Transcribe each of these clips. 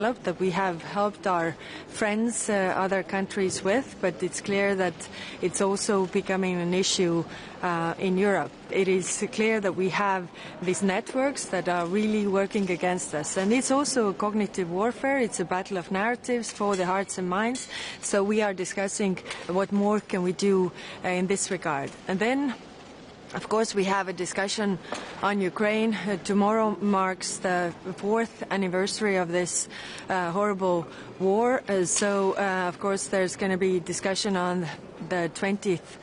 that we have helped our friends, other countries with, but it's clear that it's also becoming an issue in Europe. It is clear that we have these networks that are really working against us. And it's also a cognitive warfare. It's a battle of narratives for the hearts and minds. So we are discussing what more can we do in this regard. And then, of course, we have a discussion on Ukraine. Tomorrow marks the 4th anniversary of this horrible war. Of course, there's going to be discussion on the 20th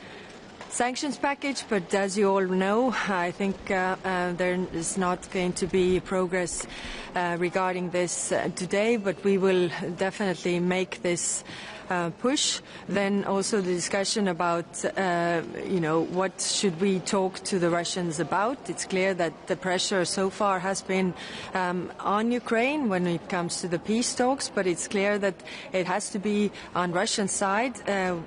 sanctions package, but as you all know, I think there is not going to be progress regarding this today, but we will definitely make this push. Then also the discussion about, what should we talk to the Russians about. It's clear that the pressure so far has been on Ukraine when it comes to the peace talks, but it's clear that it has to be on Russian side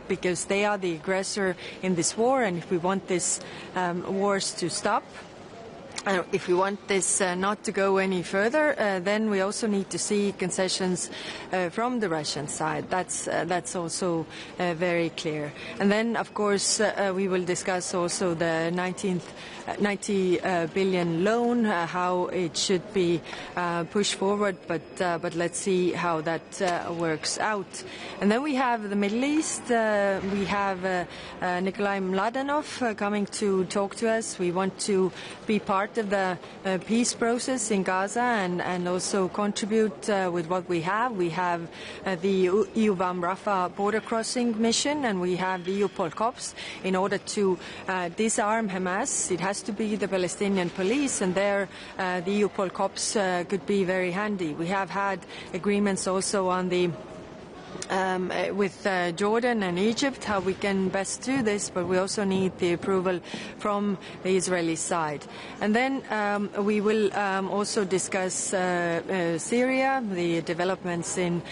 because they are the aggressor in this war, and if we want this wars to stop, if we want this not to go any further, then we also need to see concessions from the Russian side. That's also very clear. And then, of course, we will discuss also the 90 billion loan, how it should be pushed forward, but let's see how that works out. And then we have the Middle East. We have Nikolai Mladenov coming to talk to us. We want to be part of the peace process in Gaza and also contribute with what we have. We have the EUBAM Rafah border crossing mission, and we have the EUPOL COPS in order to disarm Hamas. It has to be the Palestinian police, and there the EUPOL COPS could be very handy. We have had agreements also on the with Jordan and Egypt, how we can best do this, but we also need the approval from the Israeli side. And then we will also discuss Syria, the developments in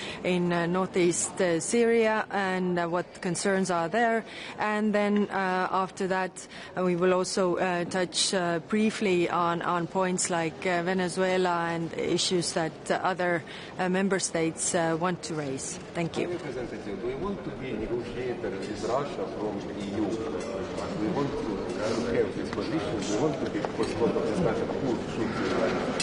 northeast Syria and what concerns are there. And then after that, we will also touch briefly on points like Venezuela and issues that other member states want to raise. Thank you. Representative, do we want to be a negotiator with Russia from the EU? We want to have this position. We want to be, of course, of discussion who should be a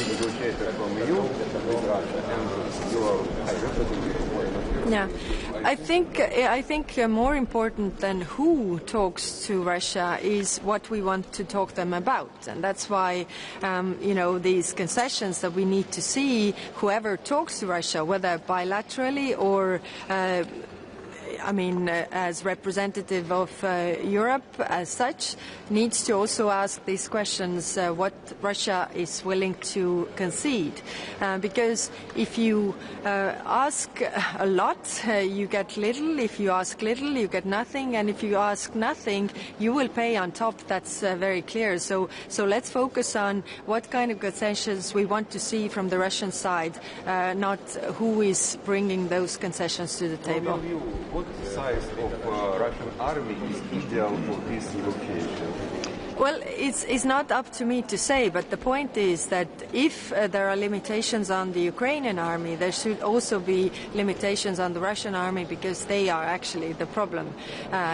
negotiator from EU with Russia, and you are high representative. Yeah, I think more important than who talks to Russia is what we want to talk them about, and that's why these concessions that we need to see whoever talks to Russia, whether bilaterally or as representative of Europe as such, needs to also ask these questions, what Russia is willing to concede. Because if you ask a lot, you get little. If you ask little, you get nothing. And if you ask nothing, you will pay on top. That's very clear. So let's focus on what kind of concessions we want to see from the Russian side, not who is bringing those concessions to the table. What size of Russian army is ideal for this negotiation? Well, it's not up to me to say, but the point is that if there are limitations on the Ukrainian army, there should also be limitations on the Russian army, because they are actually the problem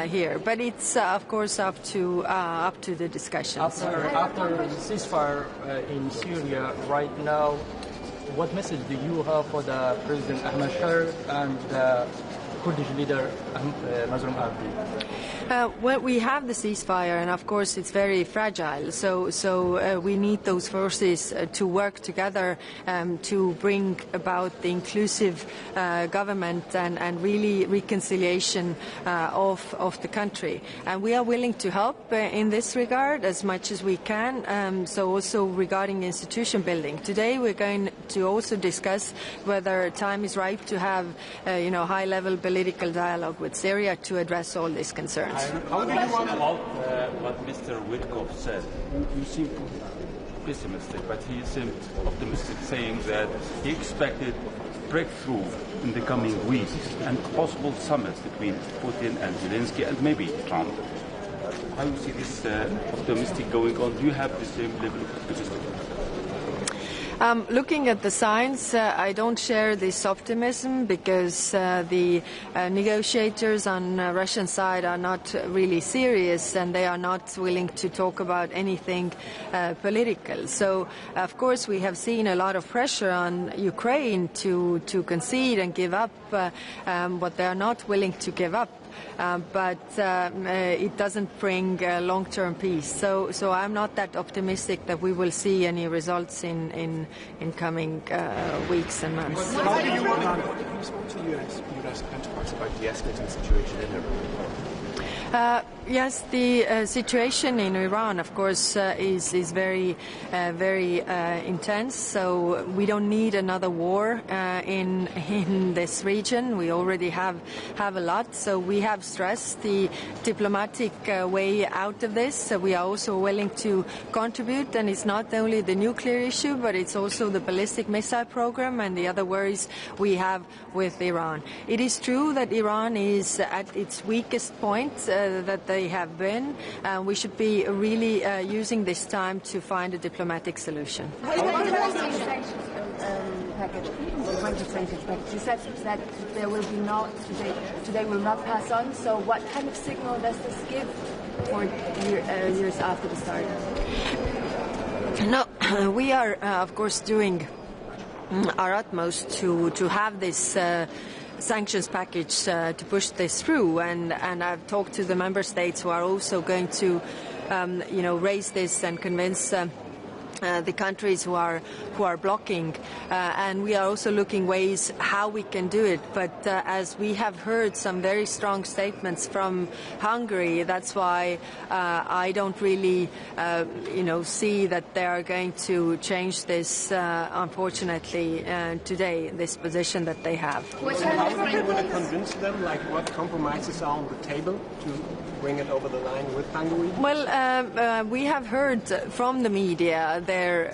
here. But it's of course up to the discussions. After the ceasefire in Syria right now, what message do you have for the President Ahmed Shar and the Kurdish leader Mazlum Abdi? Well, we have the ceasefire, and of course it's very fragile. So we need those forces to work together to bring about the inclusive government and really reconciliation of the country. And we are willing to help in this regard as much as we can. So also regarding institution building, today we're going to also discuss whether time is ripe to have high-level political dialogue with Syria to address all these concerns. How do you want about what Mr. Witkoff said? You seem pessimistic, but he seemed optimistic, saying that he expected breakthrough in the coming weeks and possible summits between Putin and Zelensky and maybe Trump. How do you see this optimistic going on? Do you have the same level of optimism? Looking at the signs, I don't share this optimism because the negotiators on the Russian side are not really serious and they are not willing to talk about anything political. So, of course, we have seen a lot of pressure on Ukraine to concede and give up what they are not willing to give up. But it doesn't bring long-term peace. So I'm not that optimistic that we will see any results in coming weeks and months. How do you respond to U.S. counterparts about the escalating situation in Iran? Yes, the situation in Iran, of course, is very intense. So we don't need another war in this region. We already have a lot. So we have stressed the diplomatic way out of this. So we are also willing to contribute, and it's not only the nuclear issue, but it's also the ballistic missile program and the other worries we have with Iran. It is true that Iran is at its weakest point that they have been. We should be really using this time to find a diplomatic solution. You said that there will be today will not pass on. So what kind of signal does this give for years after the start? No, we are of course doing our utmost to have this sanctions package to push this through, and I've talked to the member states who are also going to raise this and convince the countries who are blocking, and we are also looking ways how we can do it. But as we have heard some very strong statements from Hungary, that's why I don't really see that they are going to change this, unfortunately, today, this position that they have. How are you going to convince them, like what compromises are on the table to bring it over the line with Hungary? Well, we have heard from the media their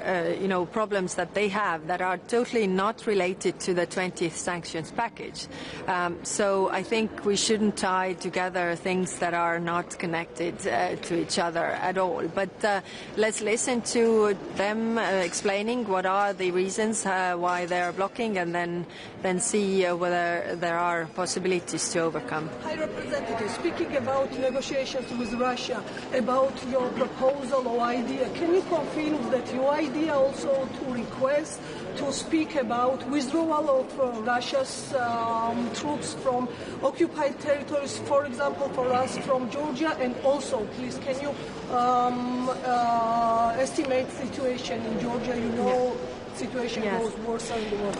problems that they have that are totally not related to the 20th sanctions package. So I think we shouldn't tie together things that are not connected to each other at all. But let's listen to them explaining what are the reasons why they are blocking, and then see whether there are possibilities to overcome. High Representative, speaking about negotiations with Russia, about your proposal or idea, can you confirm that your idea also to request to speak about withdrawal of Russia's troops from occupied territories, for example, for us from Georgia, and also, please, can you estimate the situation in Georgia? Situation goes worse and worse.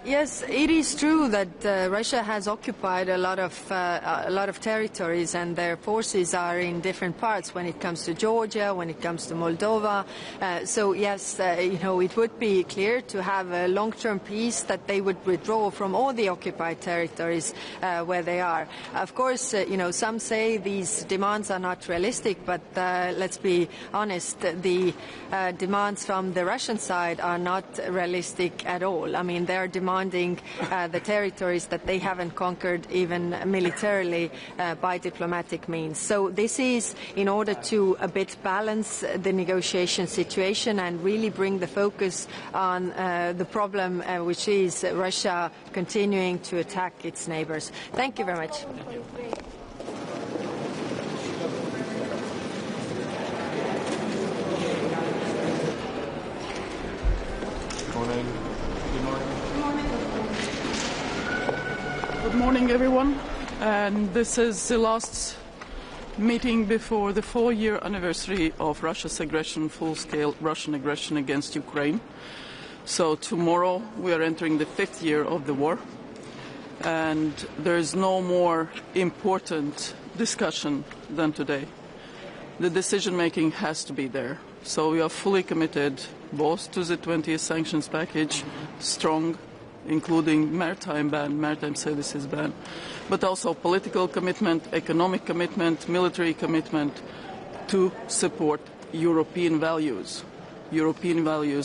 Yes, it is true that Russia has occupied a lot of territories, and their forces are in different parts when it comes to Georgia, when it comes to Moldova. So yes, it would be clear to have a long-term peace that they would withdraw from all the occupied territories where they are. Of course, some say these demands are not realistic, but let's be honest, the demands from the Russian side are not realistic at all. I mean, they are demanding the territories that they haven't conquered even militarily by diplomatic means. So this is in order to a bit balance the negotiation situation and really bring the focus on the problem, which is Russia continuing to attack its neighbors. Thank you very much. Thank you. Good morning, everyone. And this is the last meeting before the 4-year anniversary of Russia's aggression, full-scale Russian aggression against Ukraine. So tomorrow we are entering the 5th year of the war, and there is no more important discussion than today. The decision-making has to be there. So we are fully committed both to the 20th sanctions package, strong, including maritime services ban, but also political commitment, economic commitment, military commitment to support European values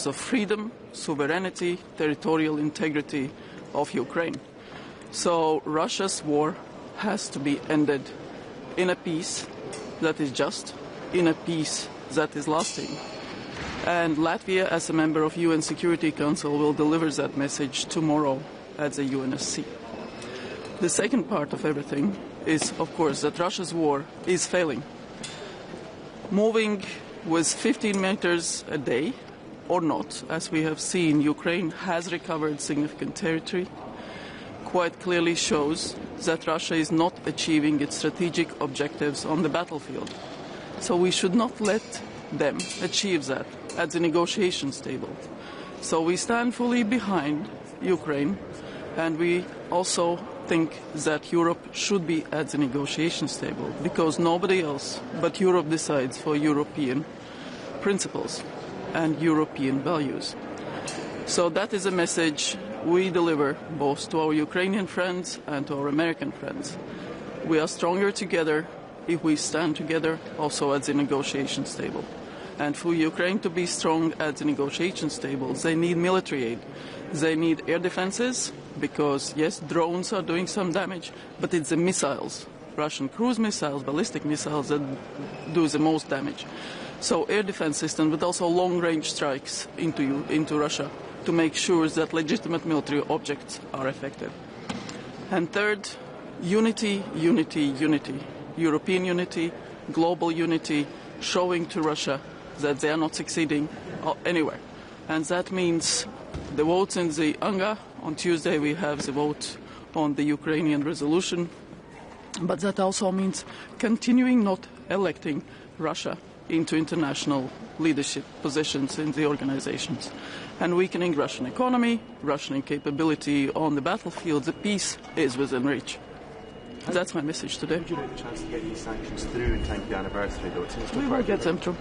of freedom, sovereignty, territorial integrity of Ukraine. So Russia's war has to be ended in a peace that is just, in a peace that is lasting. And Latvia, as a member of UN Security Council, will deliver that message tomorrow at the UNSC. The second part of everything is, of course, that Russia's war is failing. Moving with 15 meters a day or not, as we have seen, Ukraine has recovered significant territory, quite clearly shows that Russia is not achieving its strategic objectives on the battlefield. So we should not let them achieve that at the negotiations table. So we stand fully behind Ukraine, and we also think that Europe should be at the negotiations table, because nobody else but Europe decides for European principles and European values. So that is a message we deliver both to our Ukrainian friends and to our American friends. We are stronger together if we stand together also at the negotiations table. And for Ukraine to be strong at the negotiations table, they need military aid. They need air defenses, because, yes, drones are doing some damage, but it's the missiles, Russian cruise missiles, ballistic missiles, that do the most damage. So air defense system, but also long-range strikes into Russia to make sure that legitimate military objects are effective. And third, unity, unity, unity. European unity, global unity, showing to Russia that they are not succeeding anywhere. And that means the votes in the UNGA. On Tuesday we have the vote on the Ukrainian resolution. But that also means continuing not electing Russia into international leadership positions in the organizations. And weakening Russian economy, Russian capability on the battlefield, the peace is within reach. That's my message today. Would you like the chance to get these sanctions through in time for the anniversary, though? We will get them through.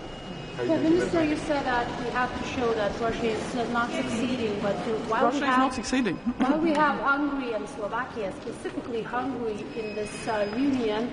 Well, Minister, you said that we have to show that Russia is not succeeding, but Russia is not succeeding. While we have Hungary and Slovakia, specifically Hungary in this union,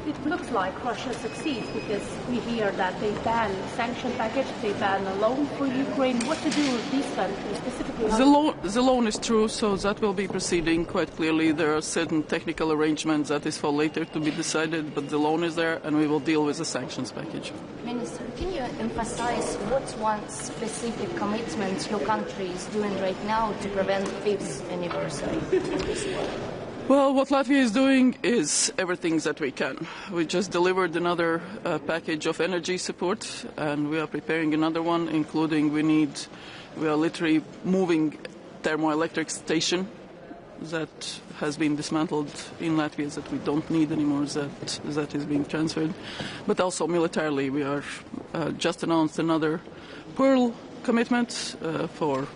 it looks like Russia succeeds, because we hear that they ban sanction package, they ban a loan for Ukraine. What to do with these countries, specifically The loan is true, so that will be proceeding quite clearly. There are certain technical arrangements that is for later to be decided, but the loan is there, and we will deal with the sanctions package. Minister, can you emphasize what's one specific commitment your country is doing right now to prevent 5th anniversary of this war? Well, what Latvia is doing is everything that we can. We just delivered another package of energy support, and we are preparing another one, including we are literally moving thermoelectric station that has been dismantled in Latvia, that we don't need anymore, that is being transferred. But also militarily, we are just announced another Pearl commitment for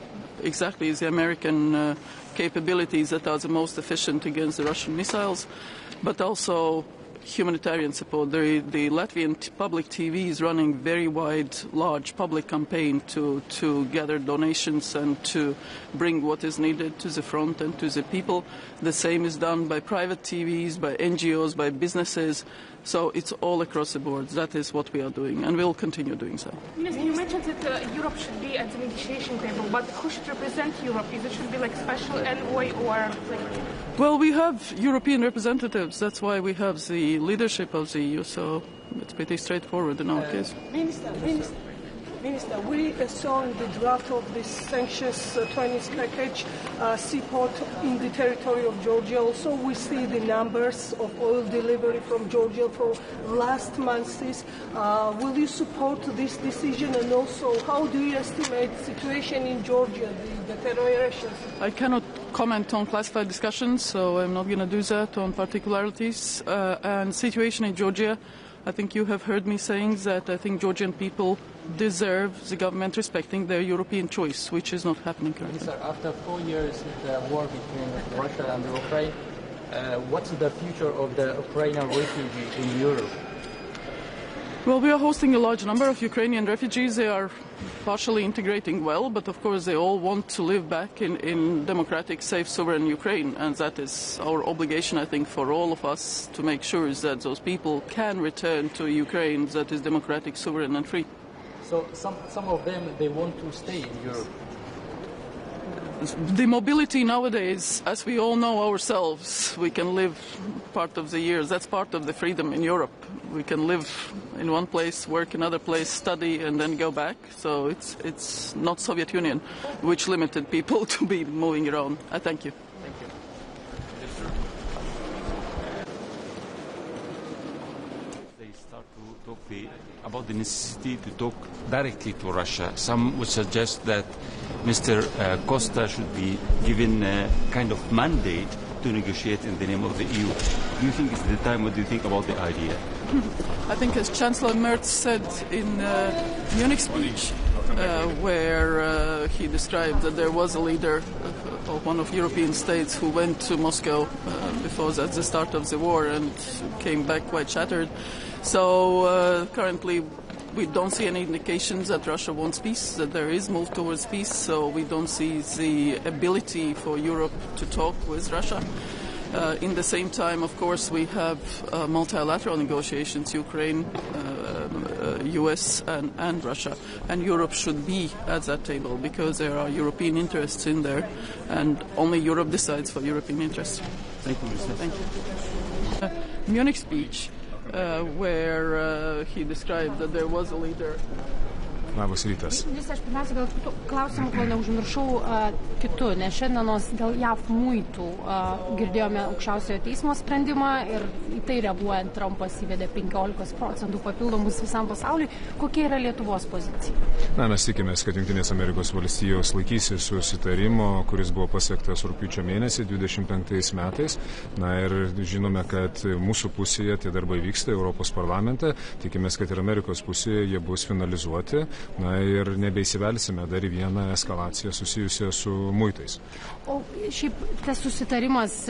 exactly the American capabilities that are the most efficient against the Russian missiles, but also humanitarian support. The Latvian public TV is running very wide, large public campaign to gather donations and to bring what is needed to the front and to the people. The same is done by private TVs, by NGOs, by businesses. So it's all across the board. That is what we are doing, and we'll continue doing so. Minister, you mentioned that Europe should be at the negotiation table, but who should represent Europe? It should be like special envoy or like... Well, we have European representatives. That's why we have the leadership of the EU, so it's pretty straightforward in our case. Minister, we saw in the draft of this sanctions 20th package seaport in the territory of Georgia. Also, we see the numbers of oil delivery from Georgia for last months. Will you support this decision? And also, how do you estimate the situation in Georgia, the deterioration? I cannot comment on classified discussions, so I'm not going to do that on particularities. And situation in Georgia, I think you have heard me saying that I think Georgian people deserve the government respecting their European choice, which is not happening currently. Sir, after 4 years of the war between Russia and Ukraine, what's the future of the Ukrainian refugee in Europe? Well, we are hosting a large number of Ukrainian refugees. They are partially integrating well, but of course they all want to live back in democratic, safe, sovereign Ukraine. And that is our obligation, I think, for all of us to make sure that those people can return to Ukraine that is democratic, sovereign and free. So some of them, they want to stay in Europe. The mobility nowadays, as we all know ourselves, we can live part of the years. That's part of the freedom in Europe. We can live in one place, work in another place, study, and then go back. So it's not Soviet Union, which limited people to be moving around. I thank you. Thank you. They start to talk about the necessity to talk directly to Russia. Some would suggest that Mr. Costa should be given a kind of mandate to negotiate in the name of the EU. Do you think it's the time? What do you think about the idea? I think as Chancellor Merz said in Munich speech, where he described that there was a leader of one of European states who went to Moscow before at the start of the war and came back quite shattered. So currently we don't see any indications that Russia wants peace, that there is move towards peace, so we don't see the ability for Europe to talk with Russia. In the same time, of course, we have multilateral negotiations, Ukraine, US and Russia, and Europe should be at that table because there are European interests in there, and only Europe decides for European interests. Thank you, Mr. Thank you. Munich speech, where he described that there was a leader. Labas rytas. Aš pirmiausia gal klausimų, kol neužmiršau kitų, nes šiandienos dėl JAV muitų girdėjome aukščiausiojo teismo sprendimą ir į tai reaguojant Trumpas įvedė 15% papildomus visam pasauliui. Kokia yra Lietuvos pozicija? Mes tikimės, kad Jungtinės Amerikos valstijos laikysis susitarimo, kuris buvo pasiektas rugpjūčio mėnesį 25 metais. Ir žinome, kad mūsų pusėje tie darbai vyksta Europos parlamente. Tikimės, kad ir Amerikos pusėje jie bus finalizuoti. Ir nebeįsivelsime dar į vieną eskalaciją susijusią su muitais. O šiaip tas susitarimas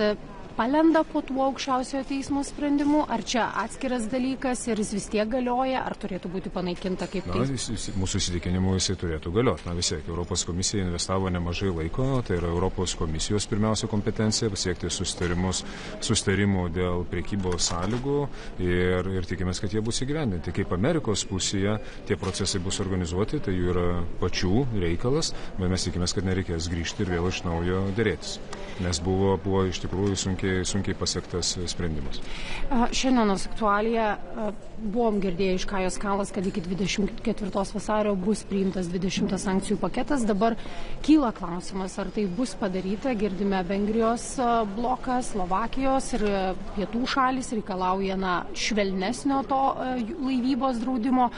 palenda po tuo aukščiausiojo teismo sprendimu, ar čia atskiras dalykas ir jis vis tiek galioja, ar turėtų būti panaikinta kaip teismas? Mūsų įsitikinimu jisai turėtų galioti. Vis tiek, Europos komisija investavo nemažai laiko, tai yra Europos komisijos pirmiausia kompetencija pasiekti susitarimų dėl prekybos sąlygų ir tikimės, kad jie bus įgyvendinti. Kaip Amerikos pusėje tie procesai bus organizuoti, tai jų yra pačių reikalas, bet mes tikimės, kad nereikės grįžti ir vėl iš naujo dėrėtis, nes buvo iš tikrųjų sunkiai pasiektas sprendimas. Šiandienos aktualija buvom girdėję iš Kajos Kalas, kad iki 24 vasario bus priimtas 20 sankcijų paketas. Dabar kyla klausimas, ar tai bus padaryta. Girdime Vengrijos bloką, Slovakijos ir pietų šalis reikalauja švelnesnio to laivybos draudimo.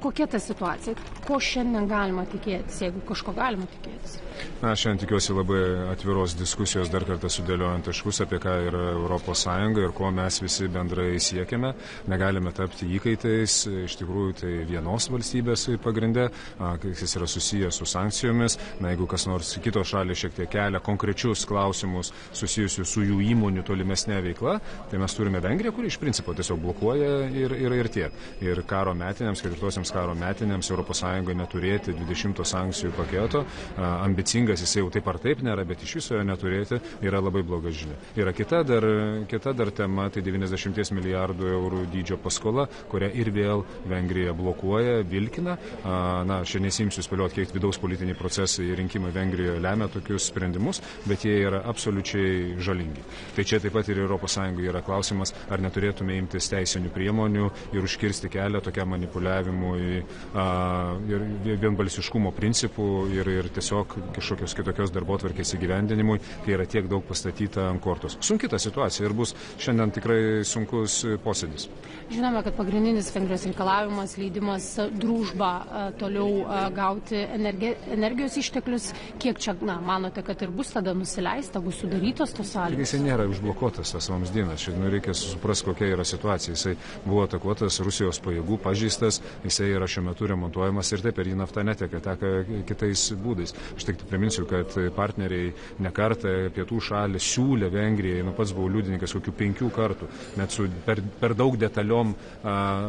Kokia ta situacija? Ko šiandien galima tikėtis, jeigu kažko galima tikėtis? Šiandien tikiuosi labai atviros diskusijos, dar kartą sudėliojant taškus, apie ką yra Europos Sąjunga ir ko mes visi bendrai siekiame. Negalime tapti įkaitais, iš tikrųjų tai vienos valstybės pagrinde, kas yra susijęs su sankcijomis. Jeigu kas nors kitos šalys šiek tiek kelia konkrečius klausimus susijusius su jų įmonių tolimesnė veikla, tai mes turime Vengriją, kuri iš principo tiesiog blokuoja ir tiek. Ir karo metinėms, 4 karo metinėms Europos Sąjungoje neturėti 20 sankcijų paketo, ambicingas jisai jau taip ar taip nėra, bet iš viso jo neturėti yra labai bloga žinia. Yra kita dar tema, tai 90 milijardų eurų dydžio paskola, kurią ir vėl Vengrija blokuoja, vilkina. Aš nesimsiu spėlioti, kiek vidaus politiniai procesai ir rinkimai Vengrijoje lemia tokius sprendimus, bet jie yra absoliučiai žalingi. Tai čia taip pat ir Europos Sąjungoje yra klausimas, ar neturėtume imtis teisinių priemonių ir užkirsti kelią tokiam manipuliavimui ir vienbalsiškumo principų ir tiesiog kažkokios kitokios darbotvarkės įgyvendinimui, kai yra tiek daug pastatyta ant kortos. Sunki ta situacija ir bus šiandien tikrai sunkus posėdis. Žinome, kad pagrindinis Vengrijos reikalavimas leidimas družbą toliau gauti energijos išteklius. Kiek čia, manote, kad ir bus tada nusileista, bus sudarytos tos sąlygos? Jisai nėra užblokuotas tas vamzdynas. Reikia suprasti, kokia yra situacija. Jisai buvo atakuotas Rusijos pajėgų, pažeistas, jisai yra šiuo metu remontuojamas ir taip per jį nafta neteka, teka kitais būdais. Aš tik priminsiu, kad partneriai nekartą pietų šalį siūlė Vengrijai, pats buvau liudininkas kokių 5 kartų, net su per daug detaliom,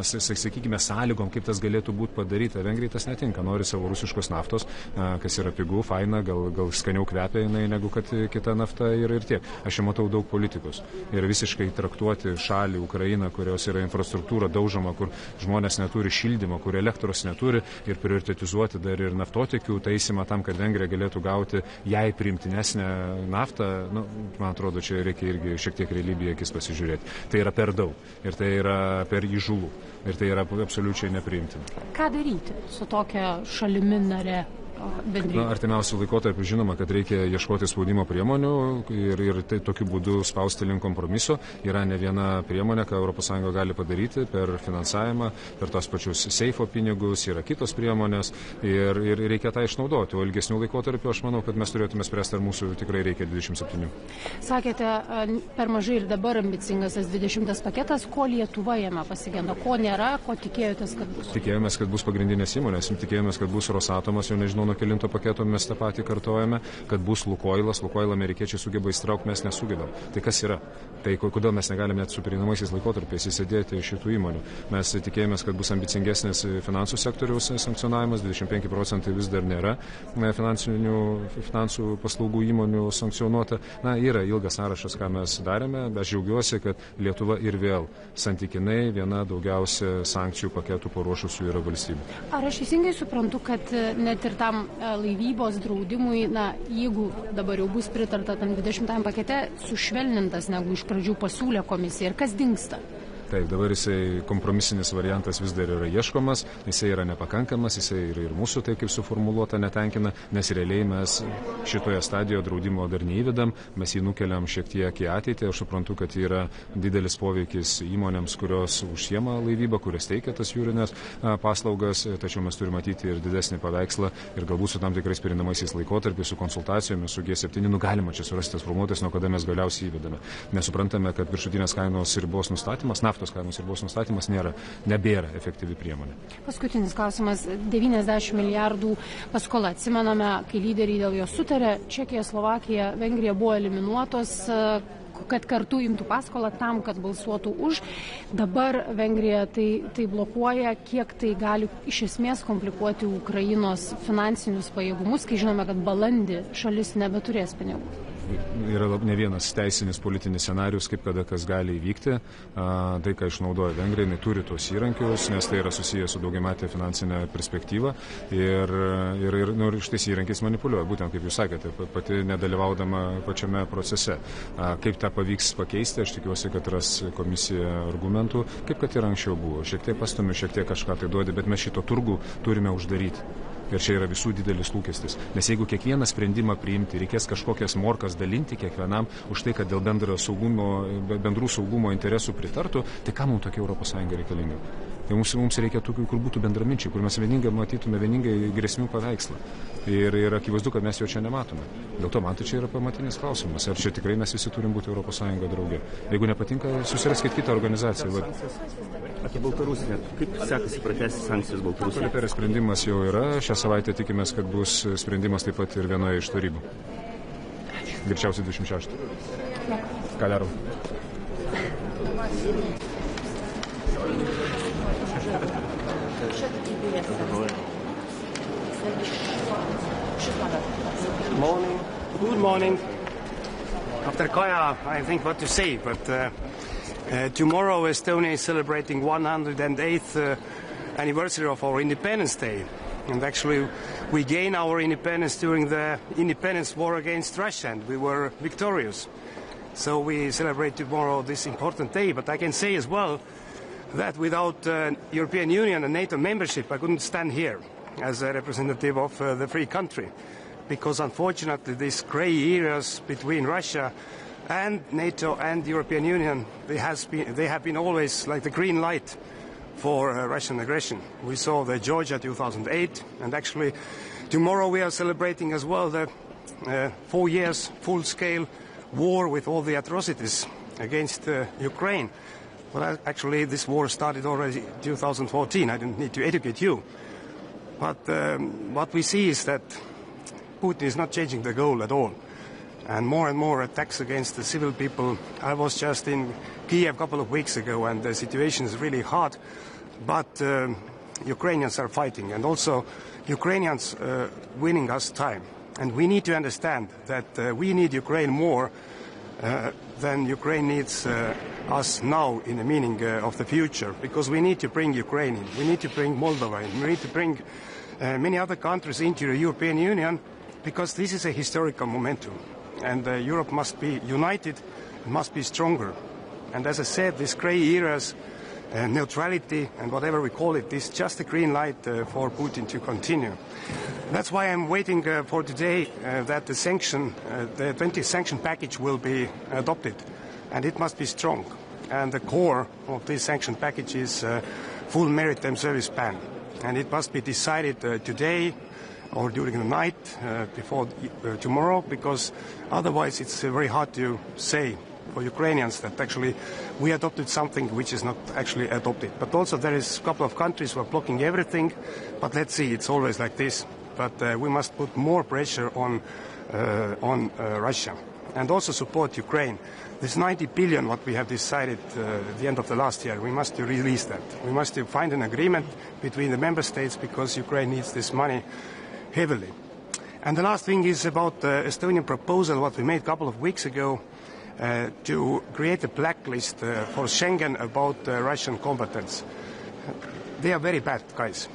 sakykime, sąlygom, kaip tas galėtų būti padaryta. Vengrijai tas netinka, nori savo rusiškos naftos, kas yra pigų, faina, gal skaniau kvepia jinai negu kad kita nafta ir tiek. Aš čia matau daug politikos ir visiškai traktuoti šalį Ukrainą, kurios yra infrastruktūra daužoma, kur žmonės neturi šildymo, kur elektros neturi, ir prioritetizuoti dar ir naftotiekių taisymą tam, kad Vengrija galėtų gauti jai priimtinesnę naftą, man atrodo, čia reikia irgi šiek tiek realybėje akis pasižiūrėti. Tai yra per daug ir tai yra per įžūlų ir tai yra absoliučiai nepriimtina. Ką daryti su tokia šalimi nare? Artimiausių laikotarpių žinoma, kad reikia ieškoti spaudimo priemonių ir tai tokiu būdu spausti link kompromiso. Yra ne viena priemonė, ką ES gali padaryti per finansavimą, per tos pačius seifo pinigus, yra kitos priemonės ir reikia tą išnaudoti. O ilgesnių laikotarpių aš manau, kad mes turėtume spręsti, ar mūsų tikrai reikia 27. Sakėte, per mažai ir dabar ambicingas tas 20 paketas. Ko Lietuva jame pasigenda? Ko nėra? Ko tikėjotės, kad bus? Tikėjomės, kad bus pagrindinės įmonės. Tikėjomės, kad bus Rosatomas, jau nežinau, nuo kelinto paketo mes tą patį kartojame, kad bus Lukoilas amerikiečiai sugeba įstraukti, mes nesugebam. Tai kas yra? Tai kodėl mes negalime net su pereinamaisiais laikotarpiais įsidėti šitų įmonių? Mes tikėjomės, kad bus ambicingesnis finansų sektoriaus sankcionavimas, 25% vis dar nėra finansų paslaugų įmonių sankcionuota. Yra ilgas sąrašas, ką mes darėme, bet aš džiaugiuosi, kad Lietuva ir vėl santykinai viena daugiausia sankcijų paketų paruošusių yra valstybių. Ar aš teisingai suprantu, kad net ir tam laivybos draudimui, jeigu dabar jau bus pritarta tam 20 pakete, sušvelnintas negu iš pradžių pasiūlė komisija, ir kas dingsta? Taip, dabar jisai kompromisinis variantas vis dar yra ieškomas, jisai yra nepakankamas, jisai ir mūsų taip kaip suformuluota netenkina, nes realiai mes šitoje stadijoje draudimo dar neįvedam, mes jį nukeliam šiek tiek į ateitį. Aš suprantu, kad yra didelis poveikis įmonėms, kurios užsiema laivybą, kurios teikia tas jūrinės paslaugas, tačiau mes turime matyti ir didesnį paveikslą ir galbūt su tam tikrais pereinamaisiais laikotarpiais, su konsultacijomis, su G7, galima čia surasti tas formuotojas, nuo kada mes galiausiai įvedame. Nesuprantame, kad viršutinės kainos ribos nustatymas, naftos kainos ribos nustatymas nebėra efektyvi priemonė. Paskutinis klausimas. 90 milijardų paskola. Atsimename, kai lyderiai dėl jo sutarė, Čekija, Slovakija, Vengrija buvo eliminuotos, kad kartu imtų paskolą tam, kad balsuotų už. Dabar Vengrija tai blokuoja. Kiek tai gali iš esmės komplikuoti Ukrainos finansinius pajėgumus, kai žinome, kad balandį šalis nebeturės pinigų? Yra ne vienas teisinis politinis scenarius, kaip kada kas gali įvykti. Tai, ką išnaudoja Vengrija, jinai turi tos įrankius, nes tai yra susijęs su daugiametė finansinė perspektyva ir šitais įrankiais manipuliuoja, būtent kaip jūs sakėte, pati nedalyvaudama pačiame procese. Kaip tą pavyks pakeisti, aš tikiuosi, kad ras komisija argumentų, kaip kad ir anksčiau buvo. Šiek tiek pastumiu, šiek tiek kažką tai duodi, bet mes šito turgų turime uždaryti. Ir čia yra visų didelis lūkestis. Nes jeigu kiekvieną sprendimą priimti, reikės kažkokias morkas dalinti kiekvienam už tai, kad dėl bendrų saugumo interesų pritartų, tai ką mums tokia ES reikalinga? Tai mums reikia tokių, kur būtų bendraminčiai, kur mes vieningai matytume vieningai grėsmių paveikslą. Ir akivaizdu, kad mes jo čia nematome. Dėl to man tai čia yra pamatinis klausimas. Ar čia tikrai mes visi turim būti ES drauge? Jeigu nepatinka, susiraskit kitą organizaciją. Apie Baltarusiją. Kaip sekasi pratęsti sankcijas Baltarusijai? Koreperio sprendimas jau yra. Šią savaitę tikimės, kad bus sprendimas taip pat ir vienoje iš tarybų. Greičiausiai 26. Ką darom? Morning. Good morning. After Kaja, I think what to say, but tomorrow Estonia is celebrating 108th anniversary of our Independence Day. And actually we gained our independence during the independence war against Russia, and we were victorious. So we celebrate tomorrow this important day, but I can say as well that without European Union and NATO membership, I couldn't stand here as a representative of the free country, because unfortunately these grey areas between Russia and NATO and the European Union, they have been always like the green light for Russian aggression. We saw the Georgia 2008, and actually tomorrow we are celebrating as well the 4 years full-scale war with all the atrocities against Ukraine. But actually this war started already in 2014. I don't need to educate you. But what we see is that Putin is not changing the goal at all. And more attacks against the civil people. I was just in Kiev a couple of weeks ago, and the situation is really hard. But Ukrainians are fighting, and also Ukrainians winning us time. And we need to understand that we need Ukraine more than Ukraine needs us now in the meaning of the future, because we need to bring Ukraine in, we need to bring Moldova in, we need to bring many other countries into the European Union, because this is a historical momentum. And Europe must be united, must be stronger. And as I said, these grey areas, neutrality and whatever we call it, is just a green light for Putin to continue. That's why I'm waiting for today that the 20th sanction package will be adopted. And it must be strong. And the core of this sanction package is full maritime service ban. And it must be decided today or during the night before tomorrow, because otherwise it's very hard to say for Ukrainians that actually we adopted something which is not actually adopted. But also there is a couple of countries who are blocking everything, but let's see, it's always like this. But we must put more pressure on Russia and also support Ukraine. This 90 billion what we have decided at the end of the last year, we must release that. We must find an agreement between the member states, because Ukraine needs this money heavily. And the last thing is about the Estonian proposal, what we made a couple of weeks ago, to create a blacklist for Schengen about Russian combatants. They are very bad guys,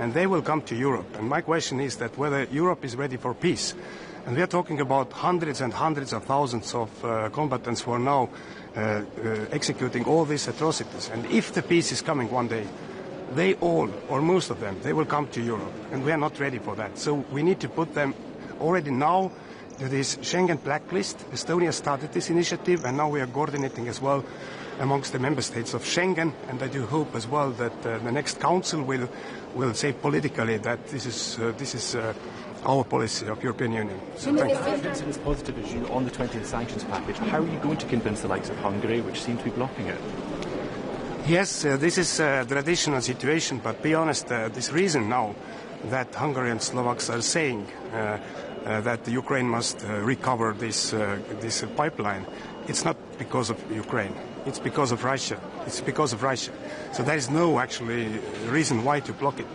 and they will come to Europe. And my question is that whether Europe is ready for peace. And we are talking about hundreds and hundreds of thousands of combatants who are now executing all these atrocities. And if the peace is coming one day, they all, or most of them, they will come to Europe, and we are not ready for that. So we need to put them already now to this Schengen blacklist. Estonia started this initiative, and now we are coordinating as well amongst the member states of Schengen, and I do hope as well that the next council will say politically that this is our policy of European Union. So Vincent, as positive as you on the 20th sanctions package, how are you going to convince the likes of Hungary, which seem to be blocking it? Yes, this is a traditional situation, but be honest, this reason now that Hungary and Slovaks are saying that Ukraine must recover this pipeline, it's not because of Ukraine, it's because of Russia. It's because of Russia. So there is no actually reason why to block it.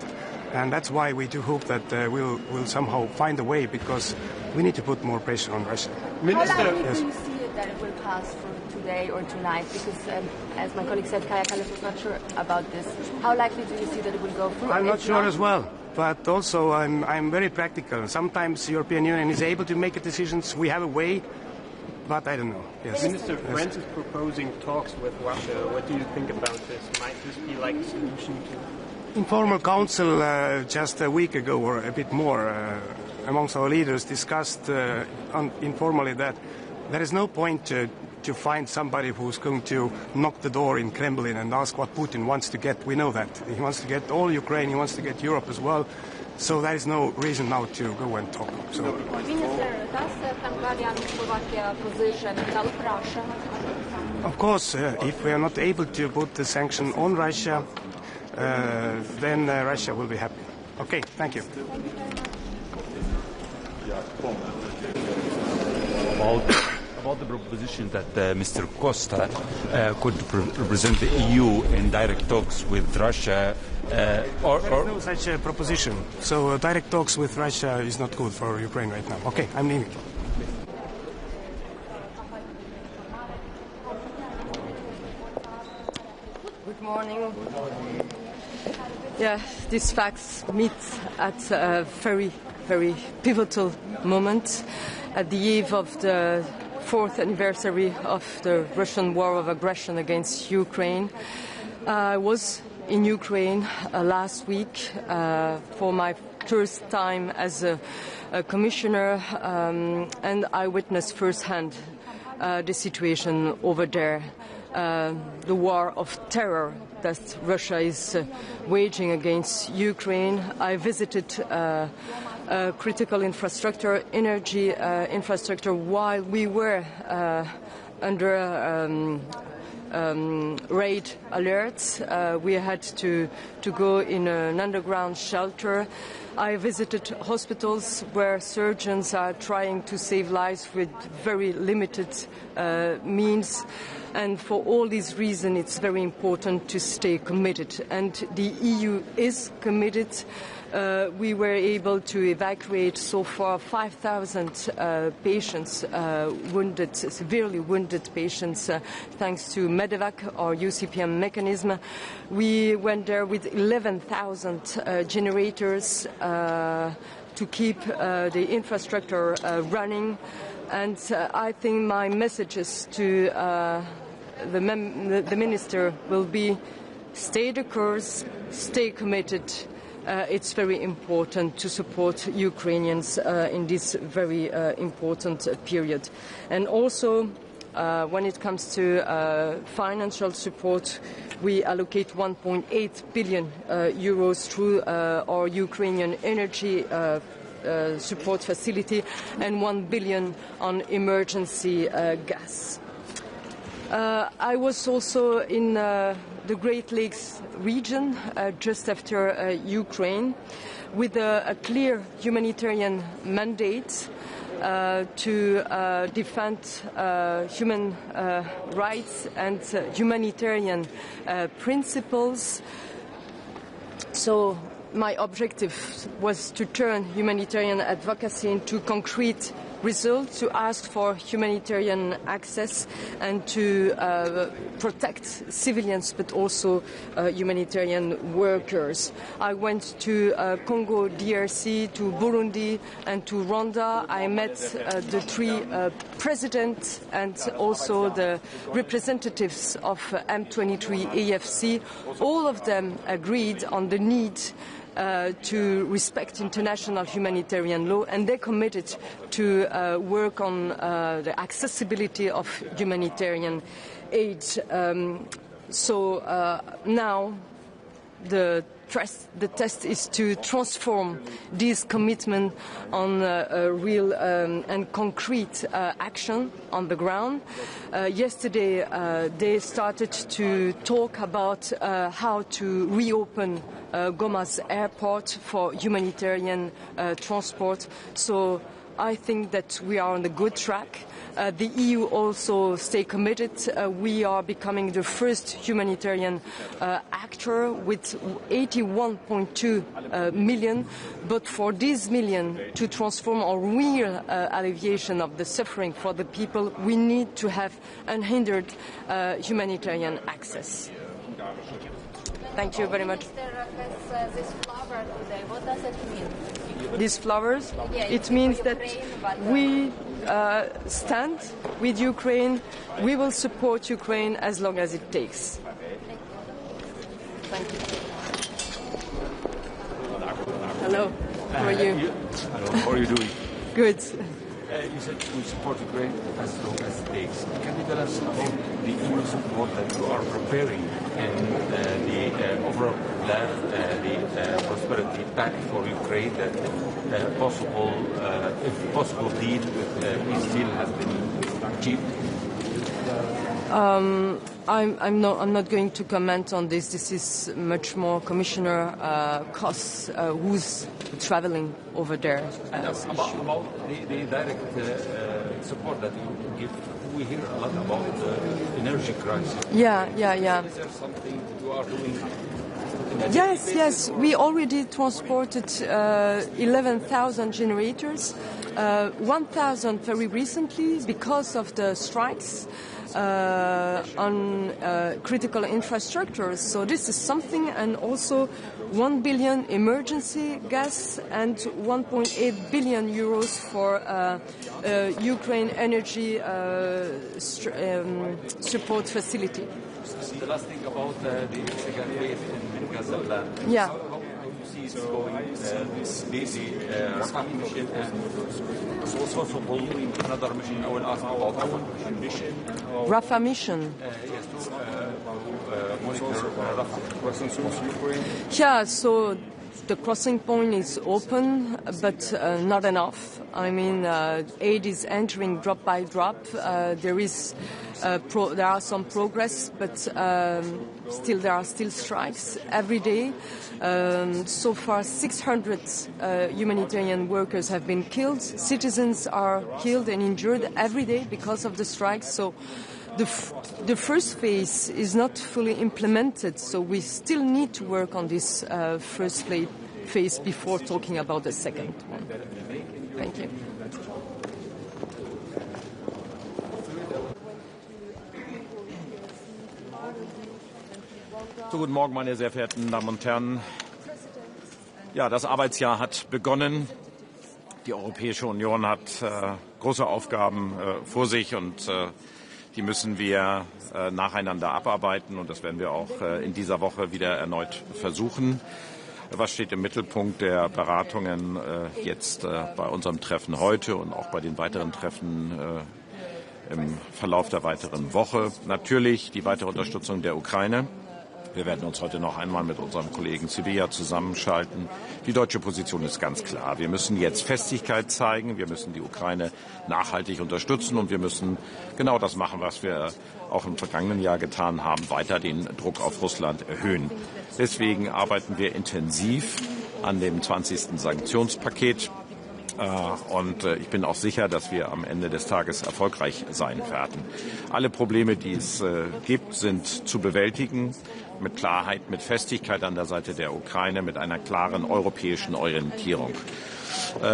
And that's why we do hope that we'll somehow find a way, because we need to put more pressure on Russia. Minister, how likely do you see it that it will pass for today or tonight? Because as my colleague said, Kaja Kallas was not sure about this. How likely do you see that it will go through? I'm not sure as well. But also I'm very practical. Sometimes the European Union is able to make decisions. We have a way, but I don't know. Yes. Minister, France is proposing talks with Russia. What do you think about this? Might this be like a solution to... Informal council just a week ago or a bit more amongst our leaders discussed informally that there is no point to find somebody who's going to knock the door in Kremlin and ask what Putin wants to get. We know that. He wants to get all Ukraine, he wants to get Europe as well. So there is no reason now to go and talk. So. Minister, does Hungary and Slovakia position help Russia? Of course, if we are not able to put the sanction on Russia, then Russia will be happy. Okay, thank you. About the proposition that Mr. Costa could represent the EU in direct talks with Russia, there is no such a proposition. So direct talks with Russia is not good for Ukraine right now. Okay, I'm leaving. Good morning. Yeah, these facts meet at a very, very pivotal moment at the eve of the 4th anniversary of the Russian war of aggression against Ukraine. I was in Ukraine last week for my first time as a commissioner, and I witnessed firsthand the situation over there. The war of terror that Russia is waging against Ukraine. I visited critical infrastructure, energy infrastructure, while we were under raid alerts. We had to go in an underground shelter. I visited hospitals where surgeons are trying to save lives with very limited means. And for all these reasons, it's very important to stay committed. And the EU is committed. We were able to evacuate so far 5,000 patients, severely wounded patients, thanks to Medevac, our UCPM mechanism. We went there with 11,000 generators to keep the infrastructure running. And I think my messages to the minister will be stay the course, stay committed. It's very important to support Ukrainians in this very important period. And also, when it comes to financial support, we allocate 1.8 billion euros through our Ukrainian energy support facility and 1 billion on emergency gas. I was also in the Great Lakes region just after Ukraine with a clear humanitarian mandate to defend human rights and humanitarian principles. So my objective was to turn humanitarian advocacy into concrete results, to ask for humanitarian access and to protect civilians but also humanitarian workers. I went to Congo DRC, to Burundi and to Rwanda. I met the three presidents and also the representatives of M23 AFC. All of them agreed on the need to respect international humanitarian law, and they committed to work on the accessibility of humanitarian aid. So now the test is to transform this commitment on real and concrete action on the ground. Yesterday they started to talk about how to reopen Goma's airport for humanitarian transport. So I think that we are on the good track. The EU also stay committed. We are becoming the first humanitarian actor with 81.2 million. But for this million to transform a real alleviation of the suffering for the people, we need to have unhindered humanitarian access. Thank you very much. This flower today, what does it mean? These flowers, Yeah, it means for that Ukraine, but we stand with Ukraine. We will support Ukraine as long as it takes. Thank you. Hello, how are you? Hello, how are you doing? Good. You said we support Ukraine as long as it takes. Can you tell us about the EU support that you are preparing and the overall plan, the prosperity pact for Ukraine that if possible deal with peace deal has been achieved? I'm not going to comment on this. This is much more Commissioner Koss who's traveling over there. About the direct support that you give, we hear a lot about the energy crisis. Yeah. Is there something you are doing? Yes. We already transported 11,000 generators, 1,000 very recently because of the strikes on critical infrastructures. So this is something, and also 1 billion emergency gas and 1.8 billion euros for Ukraine energy support facility. The last thing about the second phase in Gaza plan. Yeah. How you see it going? The Rafah mission and possible another mission. I will ask about Rafah mission. Rafah mission. Yes, to monitor Rafah crossing through Ukraine. Yeah, so the crossing point is open, but not enough. I mean, aid is entering drop by drop. There are some progress, but there are still strikes every day. So far, 600 humanitarian workers have been killed. Citizens are killed and injured every day because of the strikes. So the first phase is not fully implemented. So we still need to work on this first phase before talking about the second one. Thank you. So, guten Morgen, meine sehr verehrten Damen und Herren. Ja, das Arbeitsjahr hat begonnen. Die Europäische Union hat große Aufgaben vor sich und die müssen wir nacheinander abarbeiten. Und das werden wir auch in dieser Woche wieder erneut versuchen. Was steht im Mittelpunkt der Beratungen jetzt bei unserem Treffen heute und auch bei den weiteren Treffen im Verlauf der weiteren Woche? Natürlich die weitere Unterstützung der Ukraine. Wir werden uns heute noch einmal mit unserem Kollegen Sevilla zusammenschalten. Die deutsche Position ist ganz klar. Wir müssen jetzt Festigkeit zeigen. Wir müssen die Ukraine nachhaltig unterstützen. Und wir müssen genau das machen, was wir auch im vergangenen Jahr getan haben, weiter den Druck auf Russland erhöhen. Deswegen arbeiten wir intensiv an dem 20. Sanktionspaket. Und ich bin auch sicher, dass wir am Ende des Tages erfolgreich sein werden. Alle Probleme, die es gibt, sind zu bewältigen. Mit Klarheit, mit Festigkeit an der Seite der Ukraine, mit einer klaren europäischen Orientierung.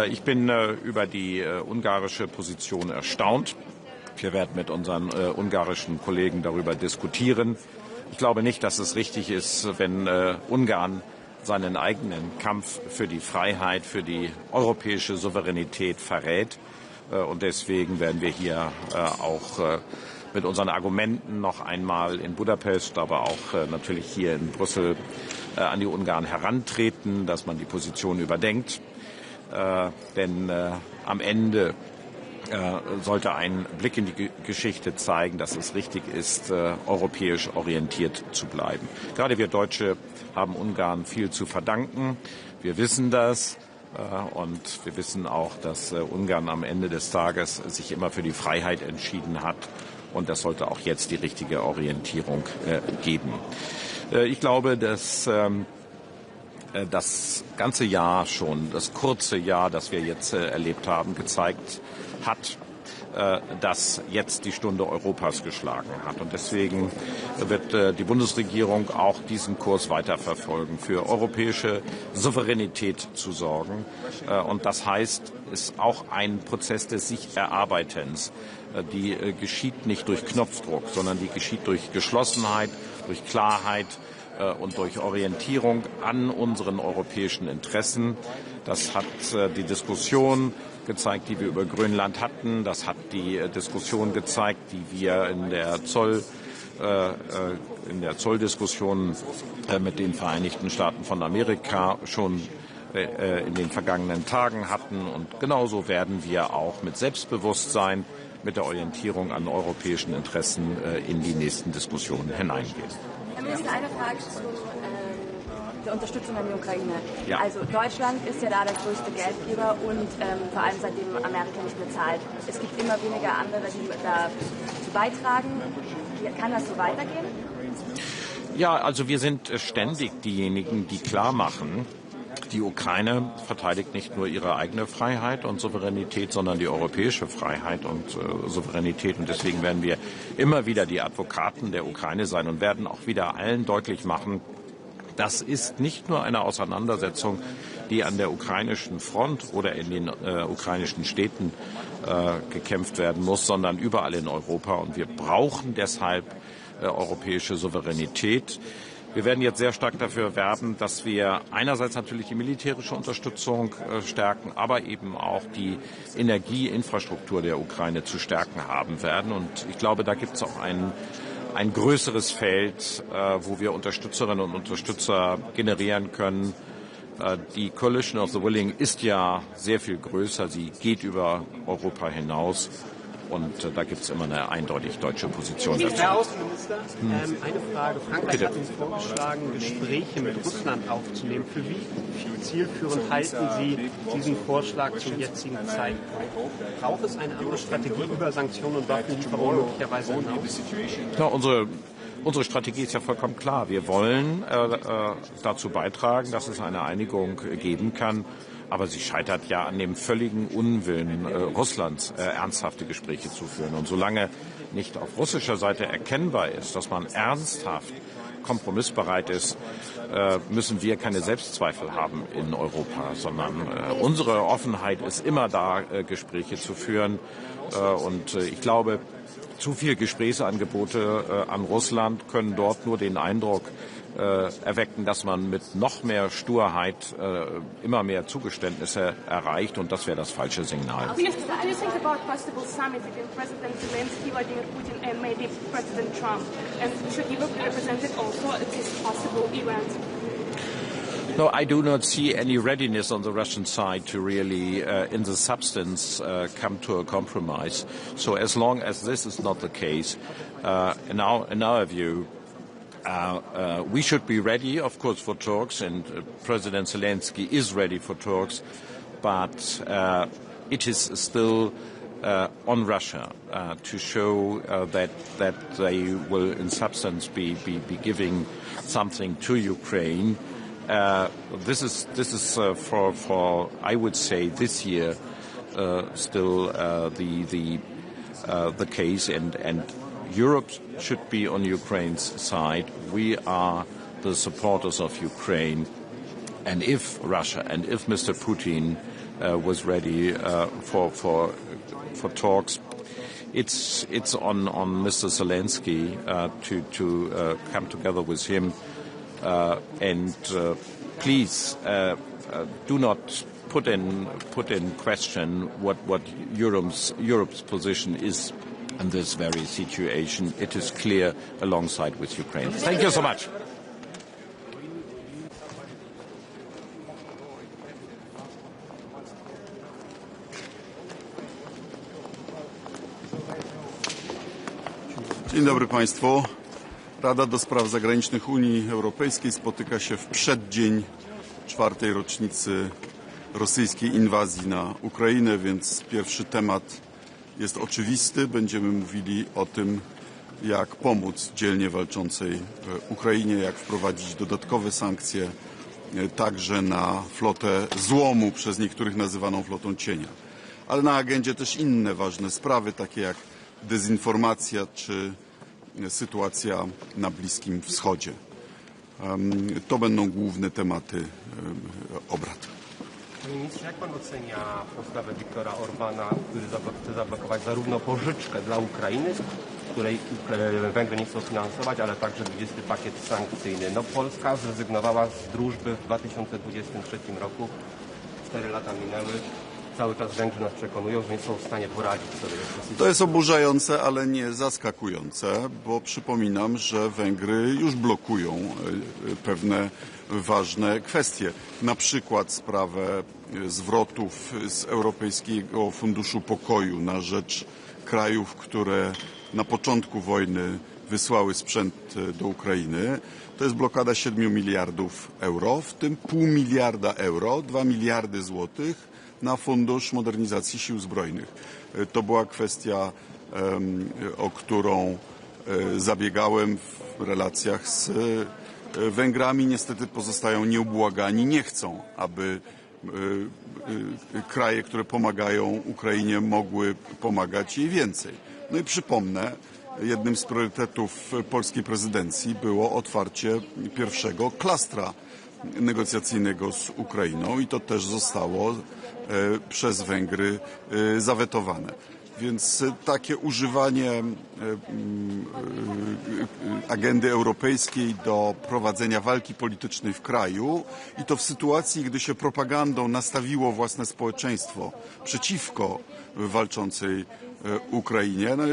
Ich bin über die ungarische Position erstaunt. Wir werden mit unseren ungarischen Kollegen darüber diskutieren. Ich glaube nicht, dass es richtig ist, wenn Ungarn seinen eigenen Kampf für die Freiheit, für die europäische Souveränität verrät. Und deswegen werden wir hier auch mit unseren Argumenten noch einmal in Budapest, aber auch natürlich hier in Brüssel an die Ungarn herantreten, dass man die Position überdenkt. Denn am Ende sollte ein Blick in die Geschichte zeigen, dass es richtig ist, europäisch orientiert zu bleiben. Gerade wir Deutsche haben Ungarn viel zu verdanken. Wir wissen das. Und wir wissen auch, dass Ungarn am Ende des Tages sich immer für die Freiheit entschieden hat. Und das sollte auch jetzt die richtige Orientierung geben. Ich glaube, dass das ganze Jahr schon, das kurze Jahr, das wir jetzt erlebt haben, gezeigt hat, dass jetzt die Stunde Europas geschlagen hat. Und deswegen wird die Bundesregierung auch diesen Kurs weiterverfolgen, für europäische Souveränität zu sorgen. Und das heißt, es ist auch ein Prozess des sich Erarbeitens. Die geschieht nicht durch Knopfdruck, sondern die geschieht durch Geschlossenheit, durch Klarheit und durch Orientierung an unseren europäischen Interessen. Das hat die Diskussion gezeigt, die wir über Grönland hatten. Das hat die Diskussion gezeigt, die wir in der Zolldiskussion mit den Vereinigten Staaten von Amerika schon in den vergangenen Tagen hatten. Und genauso werden wir auch mit Selbstbewusstsein, mit der Orientierung an europäischen Interessen in die nächsten Diskussionen hineingehen. Herr Minister, eine Frage zu der Unterstützung an die Ukraine. Ja. Also Deutschland ist ja da der größte Geldgeber und vor allem seitdem Amerika nicht mehr zahlt. Es gibt immer weniger andere, die dazu beitragen. Kann das so weitergehen? Ja, also wir sind ständig diejenigen, die klar machen, die Ukraine verteidigt nicht nur ihre eigene Freiheit und Souveränität, sondern die europäische Freiheit und Souveränität. Und deswegen werden wir immer wieder die Advokaten der Ukraine sein und werden auch wieder allen deutlich machen, das ist nicht nur eine Auseinandersetzung, die an der ukrainischen Front oder in den ukrainischen Städten gekämpft werden muss, sondern überall in Europa. Und wir brauchen deshalb europäische Souveränität. Wir werden jetzt sehr stark dafür werben, dass wir einerseits natürlich die militärische Unterstützung stärken, aber eben auch die Energieinfrastruktur der Ukraine zu stärken haben werden. Und ich glaube, da gibt es auch ein größeres Feld, wo wir Unterstützerinnen und Unterstützer generieren können. Die Coalition of the Willing ist ja sehr viel größer. Sie geht über Europa hinaus. Und da gibt es immer eine eindeutig deutsche Position dazu. Herr Außenminister, eine Frage. Frankreich hat uns vorgeschlagen, Gespräche mit Russland aufzunehmen. Für wie zielführend halten Sie diesen Vorschlag zum jetzigen Zeitpunkt? Braucht es eine andere Strategie über Sanktionen und Waffenlieferungen möglicherweise hinaus? Ja, unsere Strategie ist ja vollkommen klar. Wir wollen dazu beitragen, dass es eine Einigung geben kann. Aber sie scheitert ja an dem völligen Unwillen Russlands, ernsthafte Gespräche zu führen. Und solange nicht auf russischer Seite erkennbar ist, dass man ernsthaft kompromissbereit ist, müssen wir keine Selbstzweifel haben in Europa, sondern unsere Offenheit ist immer da, Gespräche zu führen. Und ich glaube, zu viele Gesprächsangebote an Russland können dort nur den Eindruck erwecken, dass man mit noch mehr Sturheit immer mehr Zugeständnisse erreicht, und das wäre das falsche Signal. Minister, what do you think about possible summit between President Zelensky, Vladimir Putin and maybe President Trump? And should Europe be represented also at this possible event? No, I do not see any readiness on the Russian side to really, in the substance, come to a compromise. So as long as this is not the case, in our view, we should be ready, of course, for talks, and President Zelensky is ready for talks, but it is still on Russia to show that they will, in substance, be giving something to Ukraine. This is for I would say this year still the case, and Europe should be on Ukraine's side. We are the supporters of Ukraine, and if Russia and if Mr. Putin was ready for talks, it's on Mr. Zelensky to come together with him. And please do not put in question what Europe's position is in this very situation. It is clear alongside with Ukraine. Thank you so much. Dzień dobry Państwu. Rada do Spraw Zagranicznych Unii Europejskiej spotyka się w przeddzień 4. rocznicy rosyjskiej inwazji na Ukrainę, więc pierwszy temat jest oczywisty. Będziemy mówili o tym, jak pomóc dzielnie walczącej Ukrainie, jak wprowadzić dodatkowe sankcje, także na flotę złomu, przez niektórych nazywaną flotą cienia. Ale na agendzie też inne ważne sprawy, takie jak dezinformacja czy sytuacja na Bliskim Wschodzie. To będą główne tematy obrad. Panie ministrze, jak pan ocenia postawę Viktora Orbana, który chce zablokować zarówno pożyczkę dla Ukrainy, której Węgry nie chcą finansować, ale także 20. pakiet sankcyjny? No, Polska zrezygnowała z drużby w 2023 roku. 4 lata minęły. Cały czas Węgrzy nas przekonują, że nie są w stanie poradzić sobie. To jest oburzające, ale nie zaskakujące, bo przypominam, że Węgry już blokują pewne ważne kwestie. Na przykład sprawę zwrotów z Europejskiego Funduszu Pokoju na rzecz krajów, które na początku wojny wysłały sprzęt do Ukrainy. To jest blokada 7 miliardów euro, w tym $0,5 miliarda euro, 2 miliardy złotych na Fundusz Modernizacji Sił Zbrojnych. To była kwestia, o którą zabiegałem w relacjach z Węgrami. Niestety pozostają nieubłagani, nie chcą, aby kraje, które pomagają Ukrainie, mogły pomagać jej więcej. No i przypomnę, jednym z priorytetów polskiej prezydencji było otwarcie pierwszego klastra negocjacyjnego z Ukrainą i to też zostało przez Węgry zawetowane. Więc takie używanie agendy europejskiej do prowadzenia walki politycznej w kraju i to w sytuacji, gdy się propagandą nastawiło własne społeczeństwo przeciwko walczącej Ukrainie, no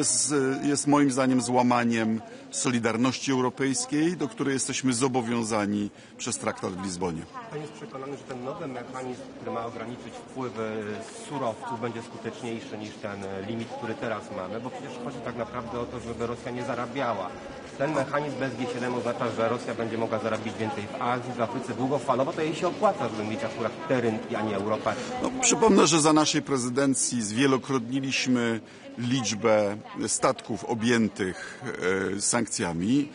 jest moim zdaniem złamaniem solidarności europejskiej, do której jesteśmy zobowiązani przez traktat w Lizbonie. Pan jest przekonany, że ten nowy mechanizm, który ma ograniczyć wpływy z surowców, będzie skuteczniejszy niż ten limit, który teraz mamy, bo przecież chodzi tak naprawdę o to, żeby Rosja nie zarabiała. Ten mechanizm bez G7 oznacza, że Rosja będzie mogła zarabiać więcej w Azji, w Afryce długofalowo, to jej się opłaca, żeby mieć akurat te rynki, a nie Europę. No, przypomnę, że za naszej prezydencji zwielokrotniliśmy liczbę statków objętych sankcjami.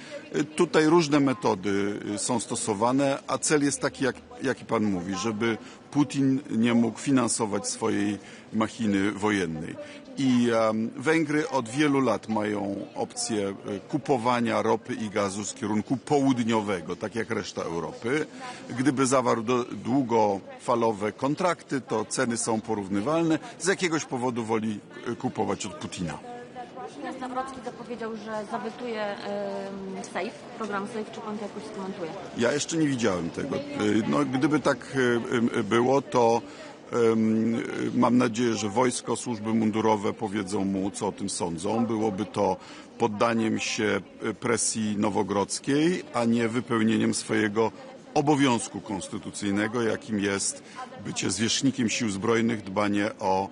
Tutaj różne metody są stosowane, a cel jest taki, jaki pan mówi, żeby Putin nie mógł finansować swojej machiny wojennej. I Węgry od wielu lat mają opcję kupowania ropy i gazu z kierunku południowego, tak jak reszta Europy. Gdyby zawarł długofalowe kontrakty, to ceny są porównywalne. Z jakiegoś powodu woli kupować od Putina. Minister Nawrocki zapowiedział, że zawetuje SAFE, program SAFE. Czy pan to jakoś skomentuje? Ja jeszcze nie widziałem tego. No, gdyby tak było, to mam nadzieję, że wojsko, służby mundurowe powiedzą mu, co o tym sądzą. Byłoby to poddaniem się presji nowogrodzkiej, a nie wypełnieniem swojego obowiązku konstytucyjnego, jakim jest bycie zwierzchnikiem sił zbrojnych, dbanie o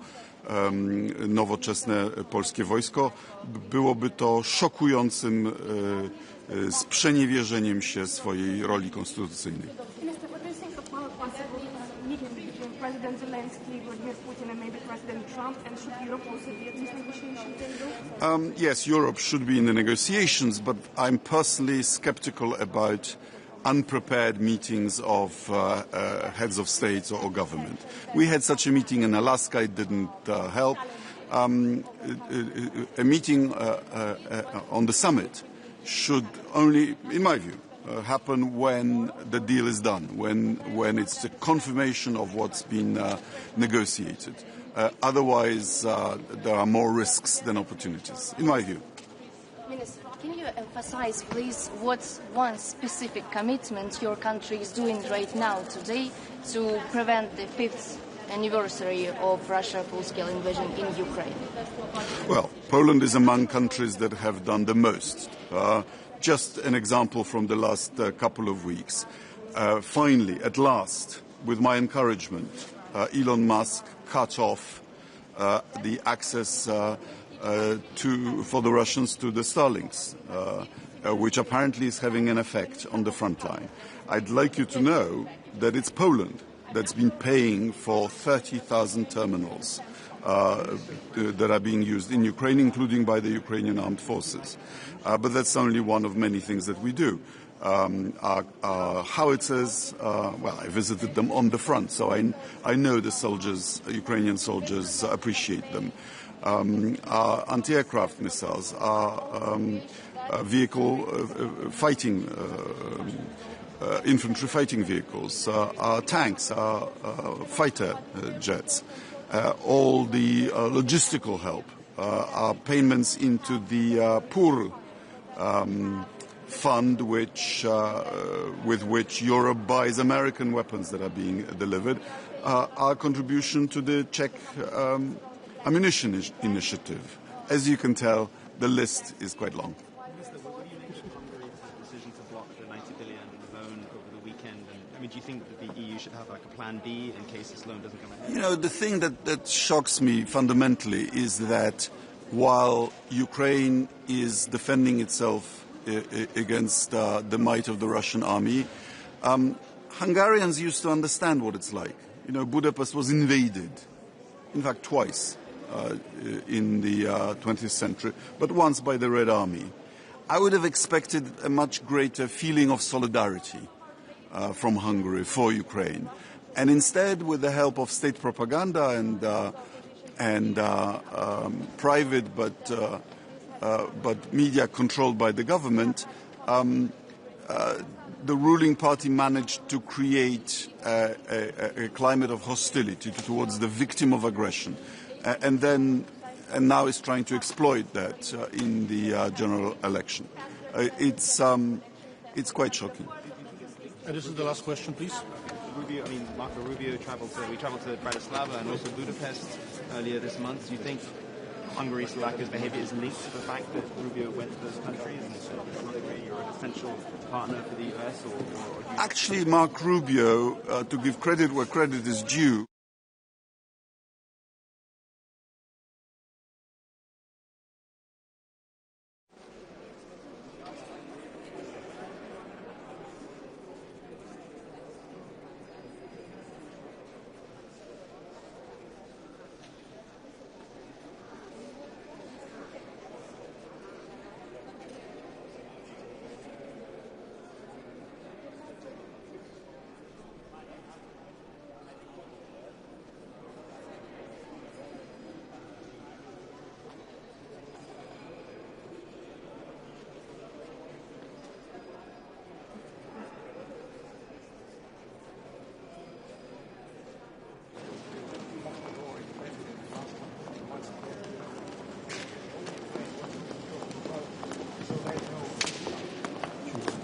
nowoczesne polskie wojsko. Byłoby to szokującym sprzeniewierzeniem się swojej roli konstytucyjnej. President Zelensky, Vladimir Putin, and maybe President Trump, and should Europe also be at these negotiation tables? Yes, Europe should be in the negotiations, but I'm personally skeptical about unprepared meetings of heads of state or government. We had such a meeting in Alaska, it didn't help. A meeting on the summit should only, in my view, happen when the deal is done, when it's the confirmation of what's been negotiated. Otherwise, there are more risks than opportunities, in my view. Minister, can you emphasize, please, what's one specific commitment your country is doing right now, today, to prevent the 5th anniversary of Russia's full-scale invasion in Ukraine? Well, Poland is among countries that have done the most. Just an example from the last couple of weeks. Finally, at last, with my encouragement, Elon Musk cut off the access for the Russians to the Starlinks, which apparently is having an effect on the front line. I'd like you to know that it's Poland that's been paying for 30,000 terminals that are being used in Ukraine, including by the Ukrainian armed forces. But that's only one of many things that we do. Our howitzers, well, I visited them on the front, so I know the soldiers, Ukrainian soldiers, appreciate them. Our anti-aircraft missiles, our vehicle fighting infantry fighting vehicles, our tanks, our fighter jets, all the logistical help, our payments into the PUR fund, with which Europe buys American weapons that are being delivered, our contribution to the Czech ammunition initiative. As you can tell, the list is quite long. Do you think that the EU should have like a plan B in case this loan doesn't come ahead? You know, the thing that shocks me fundamentally is that while Ukraine is defending itself against the might of the Russian army, Hungarians used to understand what it's like. You know, Budapest was invaded, in fact twice in the 20th century, but once by the Red Army. I would have expected a much greater feeling of solidarity from Hungary for Ukraine, and instead, with the help of state propaganda and private but media controlled by the government, the ruling party managed to create a climate of hostility towards the victim of aggression, and now is trying to exploit that in the general election. It's quite shocking. And this is the last question, please. Marco Rubio travelled to Bratislava and also Budapest earlier this month. Do you think Hungary's lack of behaviour is linked to the fact that Rubio went to those countries and said, you're an essential partner for the US? Actually, Mark Rubio, to give credit where credit is due,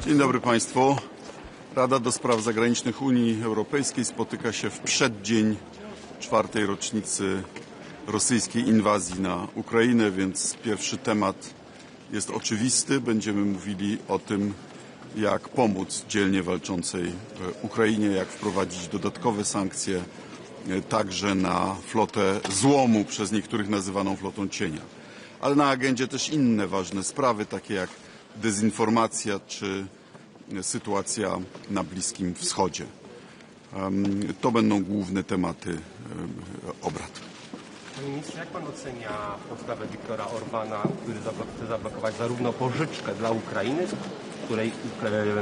Dzień dobry Państwu. Rada do Spraw Zagranicznych Unii Europejskiej spotyka się w przeddzień 4. rocznicy rosyjskiej inwazji na Ukrainę, więc pierwszy temat jest oczywisty. Będziemy mówili o tym, jak pomóc dzielnie walczącej Ukrainie, jak wprowadzić dodatkowe sankcje także na flotę złomu, przez niektórych nazywaną flotą cienia. Ale na agendzie też inne ważne sprawy, takie jak dezinformacja czy sytuacja na Bliskim Wschodzie. To będą główne tematy obrad. Panie ministrze, jak pan ocenia postawę Viktora Orbana, który chce zablokować zarówno pożyczkę dla Ukrainy, której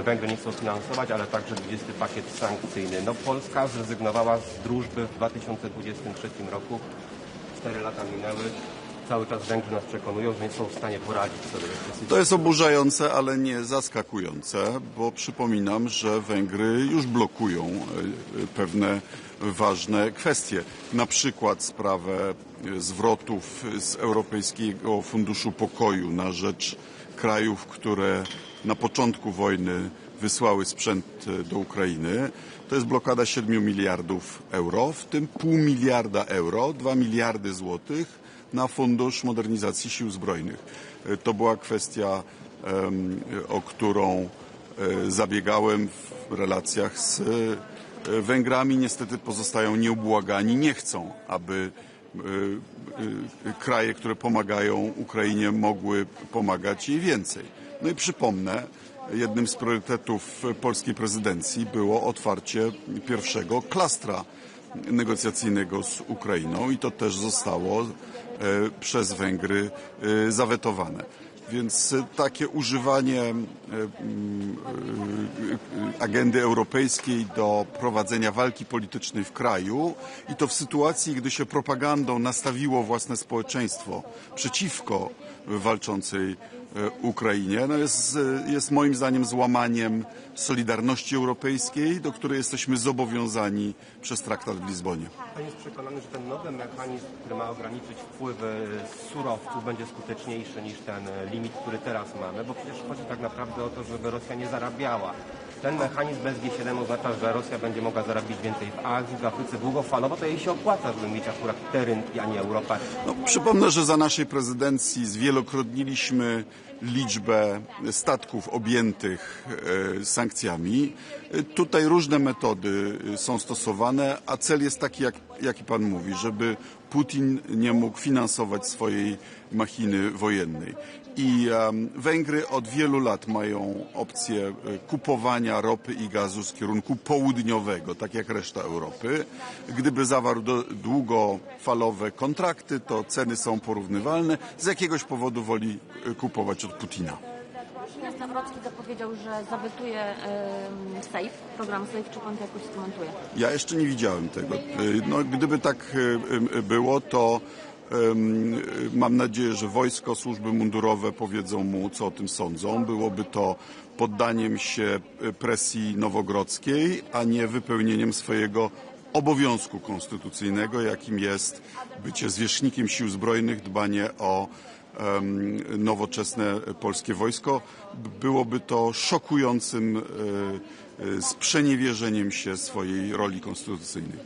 Węgry nie chcą finansować, ale także 20 pakiet sankcyjny? No, Polska zrezygnowała z drużby w 2023 roku. 4 lata minęły. Cały czas Węgrzy nas przekonują, że nie są w stanie poradzić sobie z sytuacją. To jest oburzające, ale nie zaskakujące, bo przypominam, że Węgry już blokują pewne ważne kwestie. Na przykład sprawę zwrotów z Europejskiego Funduszu Pokoju na rzecz krajów, które na początku wojny wysłały sprzęt do Ukrainy. To jest blokada 7 miliardów euro, w tym pół miliarda euro, 2 miliardy złotych na Fundusz Modernizacji Sił Zbrojnych. To była kwestia, o którą zabiegałem w relacjach z Węgrami. Niestety pozostają nieubłagani, nie chcą, aby kraje, które pomagają Ukrainie, mogły pomagać jej więcej. No i przypomnę, jednym z priorytetów polskiej prezydencji było otwarcie pierwszego klastra negocjacyjnego z Ukrainą i to też zostało przez Węgry zawetowane. Więc takie używanie agendy europejskiej do prowadzenia walki politycznej w kraju i to w sytuacji, gdy się propagandą nastawiło własne społeczeństwo przeciwko walczącej Ukrainie, no jest moim zdaniem złamaniem solidarności europejskiej, do której jesteśmy zobowiązani przez traktat w Lizbonie. Pan jest przekonany, że ten nowy mechanizm, który ma ograniczyć wpływy z surowców, będzie skuteczniejszy niż ten limit, który teraz mamy, bo przecież chodzi tak naprawdę o to, żeby Rosja nie zarabiała. Ten mechanizm bez G7 oznacza, że Rosja będzie mogła zarobić więcej w Azji, w Afryce długofalowo, to jej się opłaca, żeby mieć akurat te rynki, a nie Europę. No, przypomnę, że za naszej prezydencji zwielokrotniliśmy liczbę statków objętych sankcjami. Tutaj różne metody są stosowane, a cel jest taki, jaki pan mówi, żeby Putin nie mógł finansować swojej machiny wojennej. I Węgry od wielu lat mają opcję kupowania ropy i gazu z kierunku południowego, tak jak reszta Europy. Gdyby zawarł długofalowe kontrakty, to ceny są porównywalne. Z jakiegoś powodu woli kupować od Putina. Nawrocki zapowiedział, że zawetuje SAFE, program SAFE. Czy pan to jakoś skomentuje? Ja jeszcze nie widziałem tego. No, gdyby tak było, to mam nadzieję, że wojsko, służby mundurowe powiedzą mu, co o tym sądzą. Byłoby to poddaniem się presji nowogrodzkiej, a nie wypełnieniem swojego obowiązku konstytucyjnego, jakim jest bycie zwierzchnikiem sił zbrojnych, dbanie o nowoczesne polskie wojsko. Byłoby to szokującym sprzeniewierzeniem się swojej roli konstytucyjnej.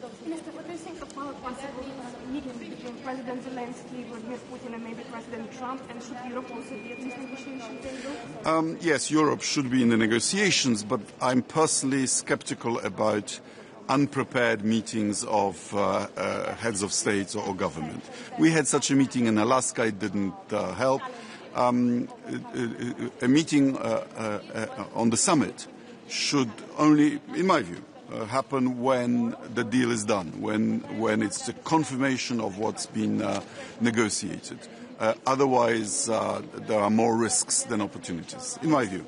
President Zelensky, Vladimir Putin, and maybe President Trump, and should Europe also be at these negotiations? Yes, Europe should be in the negotiations, but I'm personally skeptical about unprepared meetings of heads of state or government. We had such a meeting in Alaska, it didn't help. A meeting on the summit should only, in my view, happen when the deal is done, when it's the confirmation of what's been negotiated. Otherwise, there are more risks than opportunities, in my view.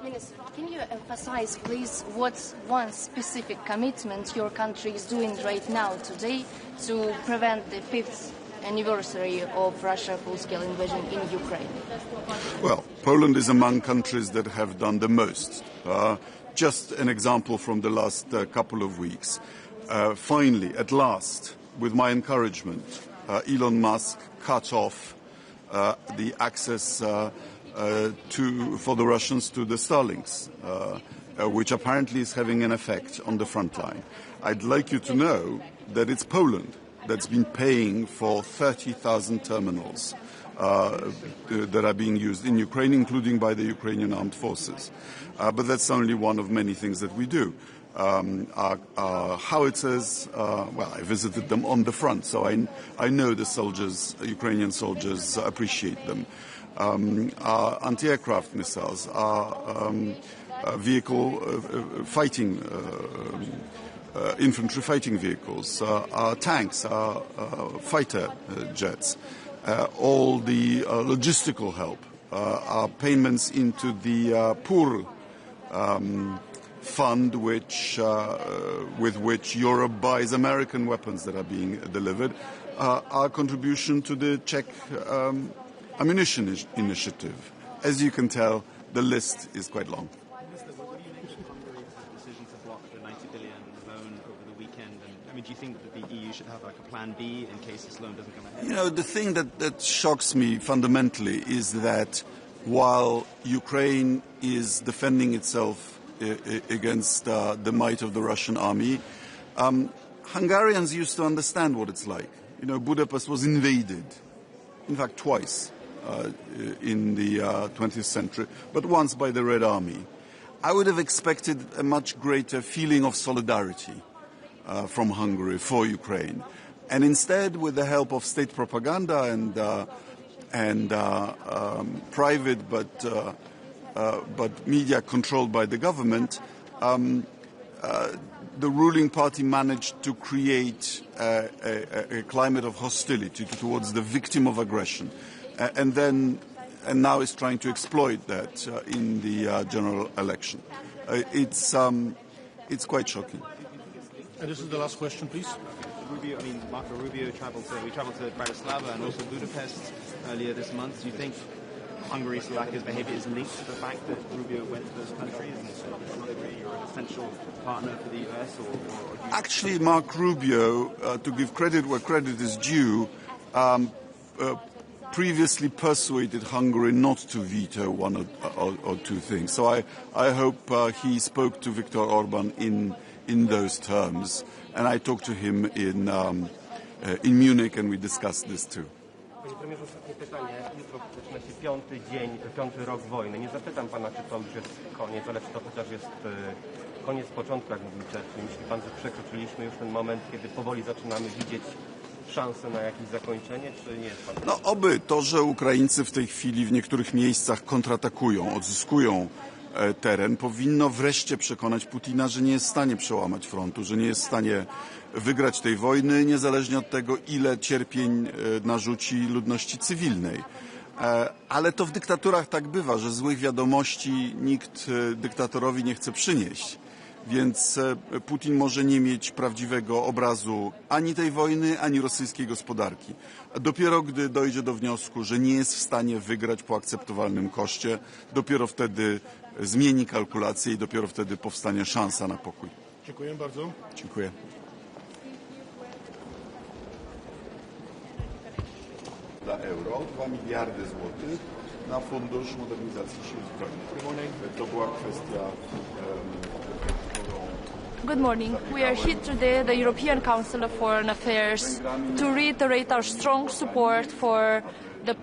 Minister, can you emphasize, please, what's one specific commitment your country is doing right now, today, to prevent the 5th anniversary of Russia's full-scale invasion in Ukraine? Well, Poland is among countries that have done the most. Just an example from the last couple of weeks. Finally, at last, with my encouragement, Elon Musk cut off the access for the Russians to the Starlinks, which apparently is having an effect on the front line. I'd like you to know that it's Poland that's been paying for 30,000 terminals that are being used in Ukraine, including by the Ukrainian armed forces. But that's only one of many things that we do. Our howitzers, well, I visited them on the front, so I know the soldiers, Ukrainian soldiers, appreciate them. Our anti-aircraft missiles, our vehicle fighting, infantry fighting vehicles, our tanks, our fighter jets, all the logistical help, our payments into the poor fund with which Europe buys American weapons that are being delivered, our contribution to the Czech ammunition initiative. As you can tell, the list is quite long. Do you think that the EU should have like a plan B in case this loan doesn't come ahead? You know, the thing that shocks me fundamentally is that while Ukraine is defending itself against the might of the Russian army, Hungarians used to understand what it's like. You know, Budapest was invaded, in fact twice in the 20th century, but once by the Red Army. I would have expected a much greater feeling of solidarity from Hungary for Ukraine, and instead, with the help of state propaganda and private but media controlled by the government, the ruling party managed to create a climate of hostility towards the victim of aggression, and now is trying to exploit that in the general election. It's quite shocking. And this is the last question, please. Marco Rubio traveled to Bratislava and also Budapest earlier this month. Do you think Hungary, Slovakia's behavior is linked to the fact that Rubio went to those countries and so to some degree you're an essential partner for the US? Actually, Mark Rubio, to give credit where credit is due, previously persuaded Hungary not to veto one or two things. So I hope he spoke to Viktor Orban in those terms, and I talked to him in Munich, and we discussed this too. Panie premierze, ostatnie pytanie. Jutro zaczyna się piąty rok wojny. Nie zapytam pana, czy to już jest koniec, ale czy to chociaż jest koniec początku, jak mówił Churchill. Myśli pan, że przekroczyliśmy już ten moment, kiedy powoli zaczynamy widzieć szansę na jakieś zakończenie, czy nie jest pan? No oby to, że Ukraińcy w tej chwili w niektórych miejscach kontratakują, odzyskują teren, powinno wreszcie przekonać Putina, że nie jest w stanie przełamać frontu, że nie jest w stanie wygrać tej wojny, niezależnie od tego, ile cierpień narzuci ludności cywilnej. Ale to w dyktaturach tak bywa, że złych wiadomości nikt dyktatorowi nie chce przynieść. Więc Putin może nie mieć prawdziwego obrazu ani tej wojny, ani rosyjskiej gospodarki. A dopiero gdy dojdzie do wniosku, że nie jest w stanie wygrać po akceptowalnym koszcie, dopiero wtedy zmieni kalkulację i dopiero wtedy powstanie szansa na pokój. Dziękuję bardzo. Dziękuję. Dla euro 2 miliardy złotych na Fundusz Modernizacji Sił Zbrojnych. To była kwestia... Good morning. We are here today at the European Council of Foreign Affairs to reiterate our strong support for the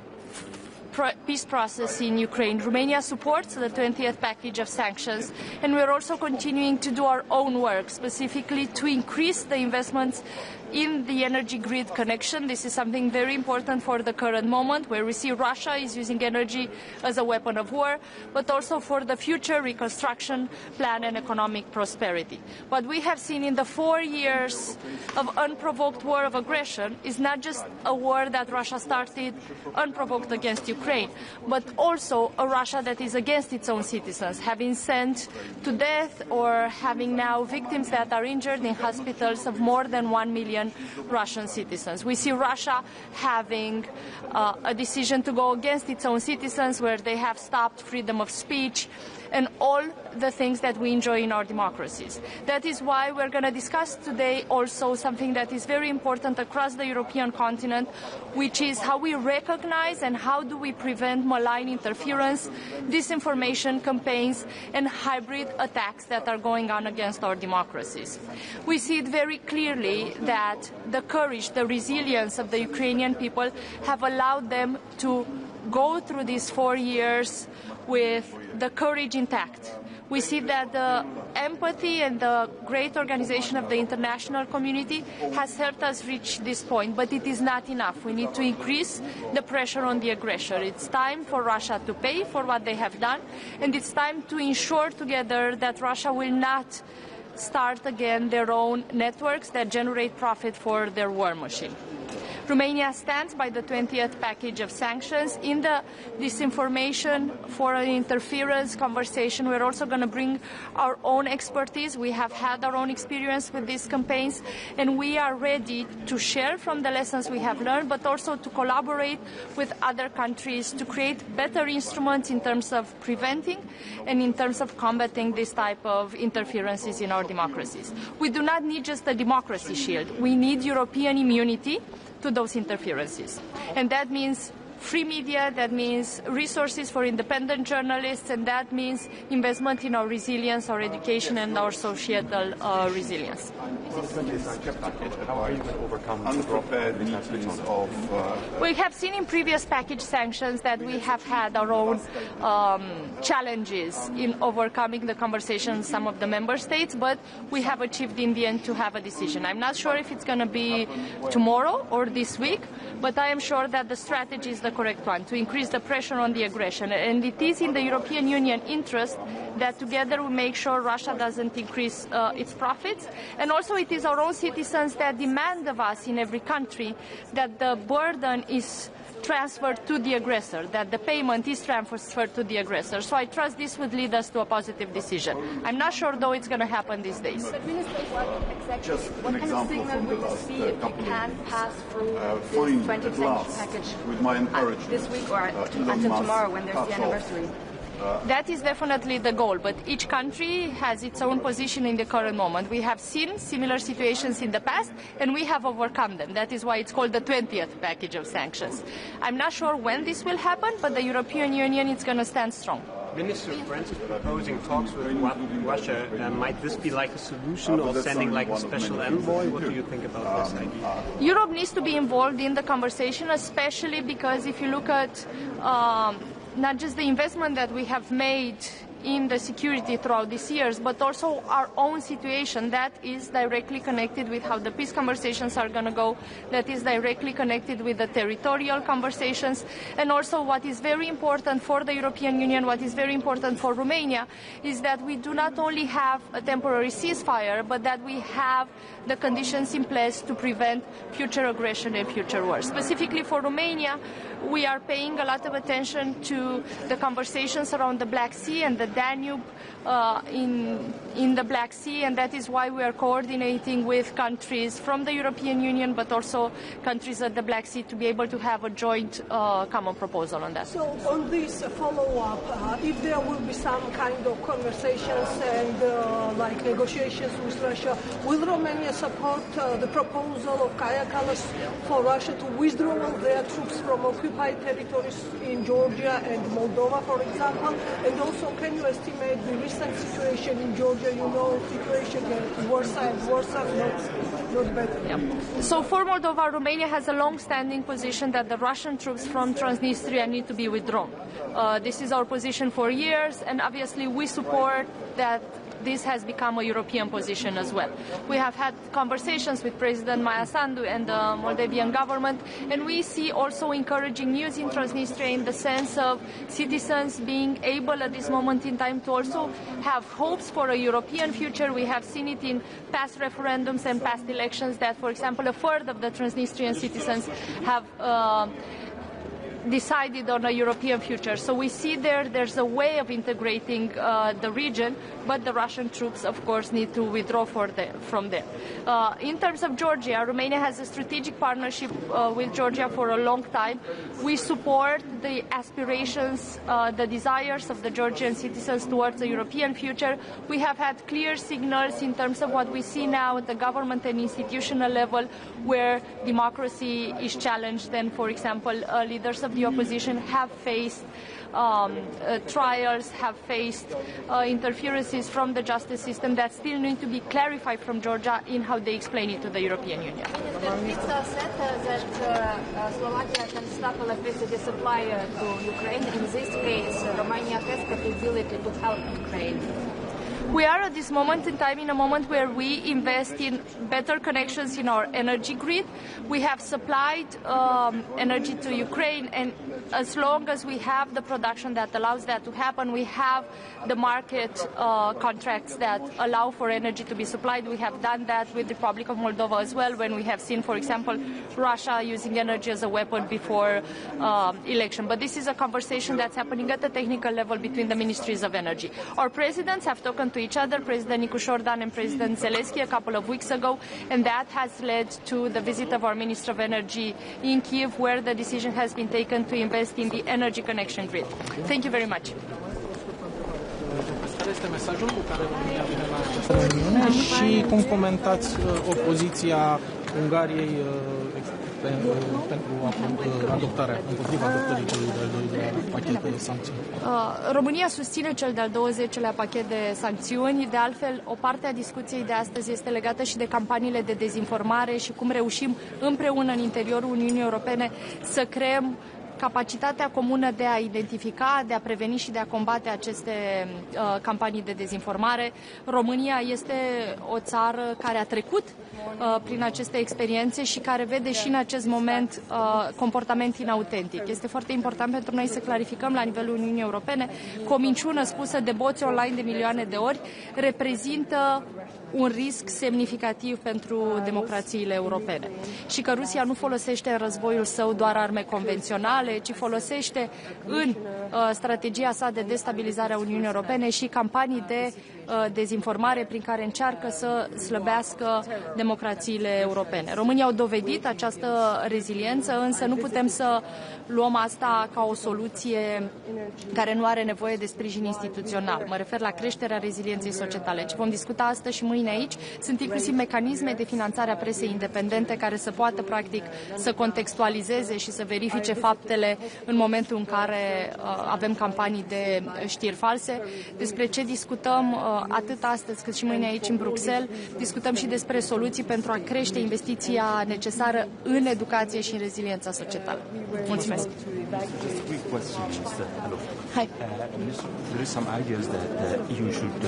peace process in Ukraine. Romania supports the 20th package of sanctions, and we are also continuing to do our own work, specifically to increase the investments in the energy grid connection. This is something very important for the current moment, where we see Russia is using energy as a weapon of war, but also for the future reconstruction plan and economic prosperity. What we have seen in the 4 years of unprovoked war of aggression is not just a war that Russia started unprovoked against Ukraine, but also a Russia that is against its own citizens, having sent to death or having now victims that are injured in hospitals of more than 1 million Ukrainian Russian citizens. We see Russia having a decision to go against its own citizens, where they have stopped freedom of speech and all the things that we enjoy in our democracies. That is why we're going to discuss today also something that is very important across the European continent, which is how we recognize and how do we prevent malign interference, disinformation campaigns, and hybrid attacks that are going on against our democracies. We see it very clearly that the courage, the resilience of the Ukrainian people have allowed them to go through these 4 years with the courage intact. We see that the empathy and the great organization of the international community has helped us reach this point, but it is not enough. We need to increase the pressure on the aggressor. It's time for Russia to pay for what they have done, and it's time to ensure together that Russia will not start again their own networks that generate profit for their war machine. Romania stands by the 20th package of sanctions. In the disinformation, foreign interference conversation, we're also going to bring our own expertise. We have had our own experience with these campaigns, and we are ready to share from the lessons we have learned, but also to collaborate with other countries to create better instruments in terms of preventing and in terms of combating this type of interferences in our democracies. We do not need just a democracy shield. We need European immunity to those interferences. And that means free media, that means resources for independent journalists, and that means investment in our resilience, our education, and our societal resilience. How are you going to overcome unprepared meetings of... We have seen in previous package sanctions that we have had our own challenges in overcoming the conversation in some of the member states, but we have achieved in the end to have a decision. I'm not sure if it's going to be tomorrow or this week, but I am sure that the strategy is the correct one, to increase the pressure on the aggression. And it is in the European Union interest that together we make sure Russia doesn't increase its profits. And also it is our own citizens that demand of us in every country that the burden is transferred to the aggressor, that the payment is transferred to the aggressor. So I trust this would lead us to a positive decision. I'm not sure, though, it's going to happen these days. But Minister, what kind of signal would this be if we can pass through this 20th sanction package with my encouragement, this week or until tomorrow when there's the anniversary? That is definitely the goal, but each country has its own position in the current moment. We have seen similar situations in the past, and we have overcome them. That is why it's called the 20th package of sanctions. I'm not sure when this will happen, but the European Union is going to stand strong. Minister, France is proposing talks with Russia. Might this be like a solution, or sending like a special envoy? What do you think about this idea? Europe needs to be involved in the conversation, especially because if you look at not just the investment that we have made in the security throughout these years, but also our own situation that is directly connected with how the peace conversations are going to go, that is directly connected with the territorial conversations, and also what is very important for the European Union, what is very important for Romania, is that we do not only have a temporary ceasefire, but that we have the conditions in place to prevent future aggression and future wars. Specifically for Romania, we are paying a lot of attention to the conversations around the Black Sea and the Danube in the Black Sea, and that is why we are coordinating with countries from the European Union, but also countries at the Black Sea, to be able to have a joint common proposal on that. So on this follow-up, if there will be some kind of conversations and like negotiations with Russia, will Romania support the proposal of Kaja Kallas for Russia to withdraw their troops from occupied territories in Georgia and Moldova, for example? And also, can you estimate the recent situation in Georgia? You know, situation gets worse and worse, not better. Yeah. So for Moldova, Romania has a long-standing position that the Russian troops from Transnistria need to be withdrawn. This is our position for years, and obviously we support that. This has become a European position as well. We have had conversations with President Maia Sandu and the Moldovan government, and we see also encouraging news in Transnistria in the sense of citizens being able at this moment in time to also have hopes for a European future. We have seen it in past referendums and past elections that, for example, a third of the Transnistrian citizens have decided on a European future. So we see there's a way of integrating the region, but the Russian troops, of course, need to withdraw from there. In terms of Georgia, Romania has a strategic partnership with Georgia for a long time. We support the aspirations, the desires of the Georgian citizens towards a European future. We have had clear signals in terms of what we see now at the government and institutional level, where democracy is challenged, and, for example, leaders of the opposition have faced trials, have faced interferences from the justice system that still need to be clarified from Georgia in how they explain it to the European Union. Minister said that Slovakia can stop electricity supply to Ukraine. In this case, Romania has capability to help Ukraine. We are at this moment in time in a moment where we invest in better connections in our energy grid. We have supplied energy to Ukraine, and as long as we have the production that allows that to happen, we have the market contracts that allow for energy to be supplied. We have done that with the Republic of Moldova as well, when we have seen, for example, Russia using energy as a weapon before election. But this is a conversation that's happening at the technical level between the ministries of energy. Our presidents have talked to each other, President Nicu Șordan and President Zelensky, a couple of weeks ago, and that has led to the visit of our Minister of Energy in Kiev, where the decision has been taken to invest in the energy connection grid. Thank you very much. Care este mesajul cu care România vine la această reuniune și cum comentați opoziția Ungariei pentru adoptarea, împotriva adoptării celui de-al doilea pachet de sancțiuni? România susține cel de-al 20-lea pachet de sancțiuni. De altfel, o parte a discuției de astăzi este legată și de campaniile de dezinformare și cum reușim împreună în interiorul Uniunii Europene să creăm capacitatea comună de a identifica, de a preveni și de a combate aceste campanii de dezinformare. România este o țară care a trecut prin aceste experiențe și care vede și în acest moment comportament inautentic. Este foarte important pentru noi să clarificăm la nivelul Uniunii Europene că o minciună spusă de boți online de milioane de ori reprezintă un risc semnificativ pentru democrațiile europene. Și că Rusia nu folosește în războiul său doar arme convenționale, ci folosește în strategia sa de destabilizare a Uniunii Europene și campanii de dezinformare prin care încearcă să slăbească democrațiile europene. România au dovedit această reziliență, însă nu putem să luăm asta ca o soluție care nu are nevoie de sprijin instituțional. Mă refer la creșterea rezilienței societale. Ce vom discuta astăzi și mâine aici sunt inclusiv mecanisme de finanțare a presei independente care să poată, practic, să contextualizeze și să verifice faptele în momentul în care avem campanii de știri false. Despre ce discutăm atât astăzi cât și mâine aici în Bruxelles, discutăm și despre soluții pentru a crește investiția necesară în educație și în reziliența societală. Mulțumesc! Just a quick question, Mr. Hello. Hi. There is some ideas that the EU should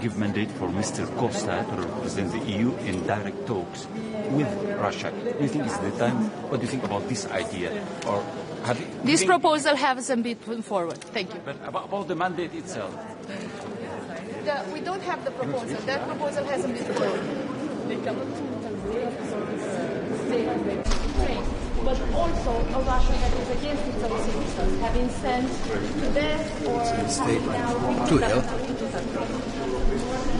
give mandate for Mr. Costa to represent the EU in direct talks with Russia. Do you think it's the time? What do you think about this idea? Or have this proposal hasn't been put forward. Thank you. But about the mandate itself? We don't have the proposal. That proposal hasn't been forward. But also a Russia that is against its own citizens, having sent to death or having now